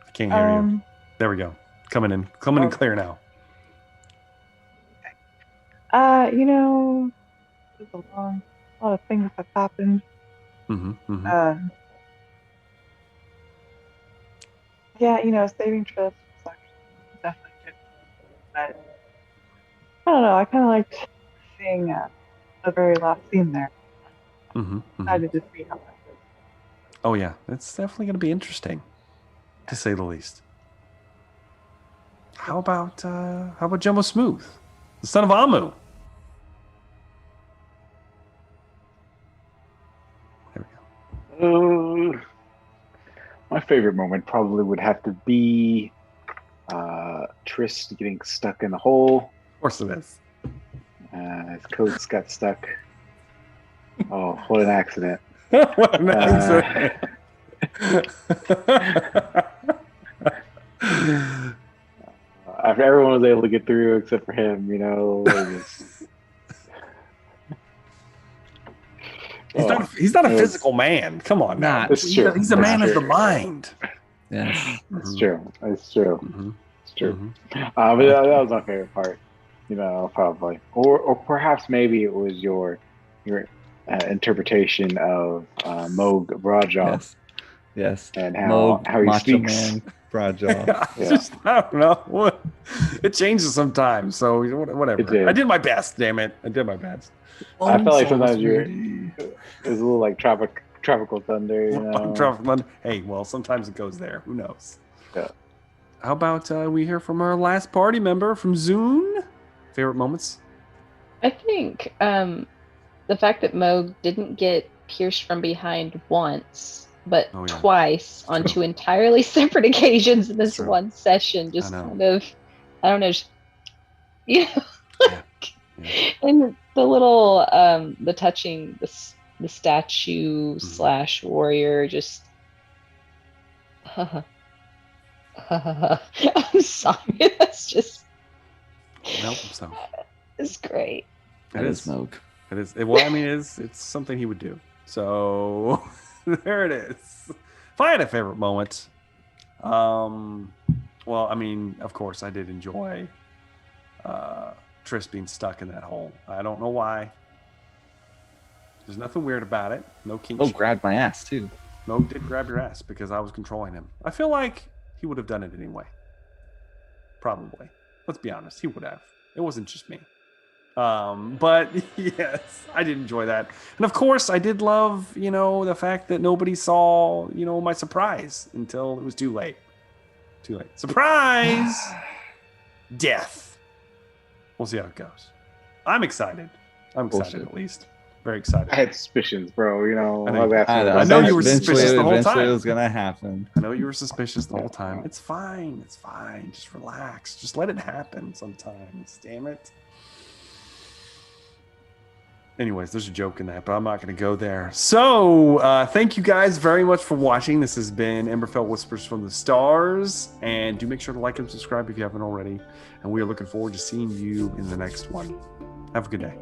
I can't hear you. There we go. Coming in clear now. There's a lot of things have happened. Saving Trist was actually definitely good. But I don't know. I kind of liked seeing the very last scene there. Excited to see how that goes. Oh yeah, it's definitely going to be interesting, to say the least. How about Jumbo Smooth, the son of Amu? There we go. My favorite moment probably would have to be Trist getting stuck in the hole. Of course it is. His coats got stuck. Oh, what an accident. What an accident. After everyone was able to get through except for him, He's not a physical man. Come on, now. It's true. He's a man of the mind. Yes, it's true. It's true. It's true. But that was my favorite part. Probably, or perhaps maybe it was your interpretation of Moog Broadjaw. Yes. And how he Macho speaks. Man, Broadjaw. I don't know. It changes sometimes. So whatever. I did my best. Damn it. I did my best. I felt like sometimes it was a little like tropical thunder. Tropical thunder. Hey, well, sometimes it goes there. Who knows? Yeah. How about we hear from our last party member from Zune? Favorite moments? I think the fact that Moog didn't get pierced from behind once, but twice on 2 entirely separate occasions in this one session, just kind of, I don't know, and the little, the touching the statue / warrior, just, I'm sorry, that's just. Nope, so. It's great. It is Moog. It is. Well, I mean, it's something he would do. So there it is. If I had a favorite moment, well, I mean, of course, I did enjoy Triss being stuck in that hole. I don't know why. There's nothing weird about it. No kink. Oh, grabbed my ass too. Moog did grab your ass because I was controlling him. I feel like he would have done it anyway. Probably. Let's be honest. He would have. It wasn't just me. But yes, I did enjoy that. And of course, I did love, the fact that nobody saw, my surprise until it was too late. Too late. Surprise! Death. We'll see how it goes. I'm excited. I'm excited at least. Very excited. I had suspicions, bro. I know you were suspicious the whole time. Eventually it was gonna happen. I know you were suspicious the whole time. It's fine. It's fine. Just relax. Just let it happen sometimes. Damn it. Anyways, there's a joke in that, but I'm not going to go there. So, thank you guys very much for watching. This has been Emberfell Whispers from the Stars. And do make sure to like and subscribe if you haven't already. And we are looking forward to seeing you in the next one. Have a good day.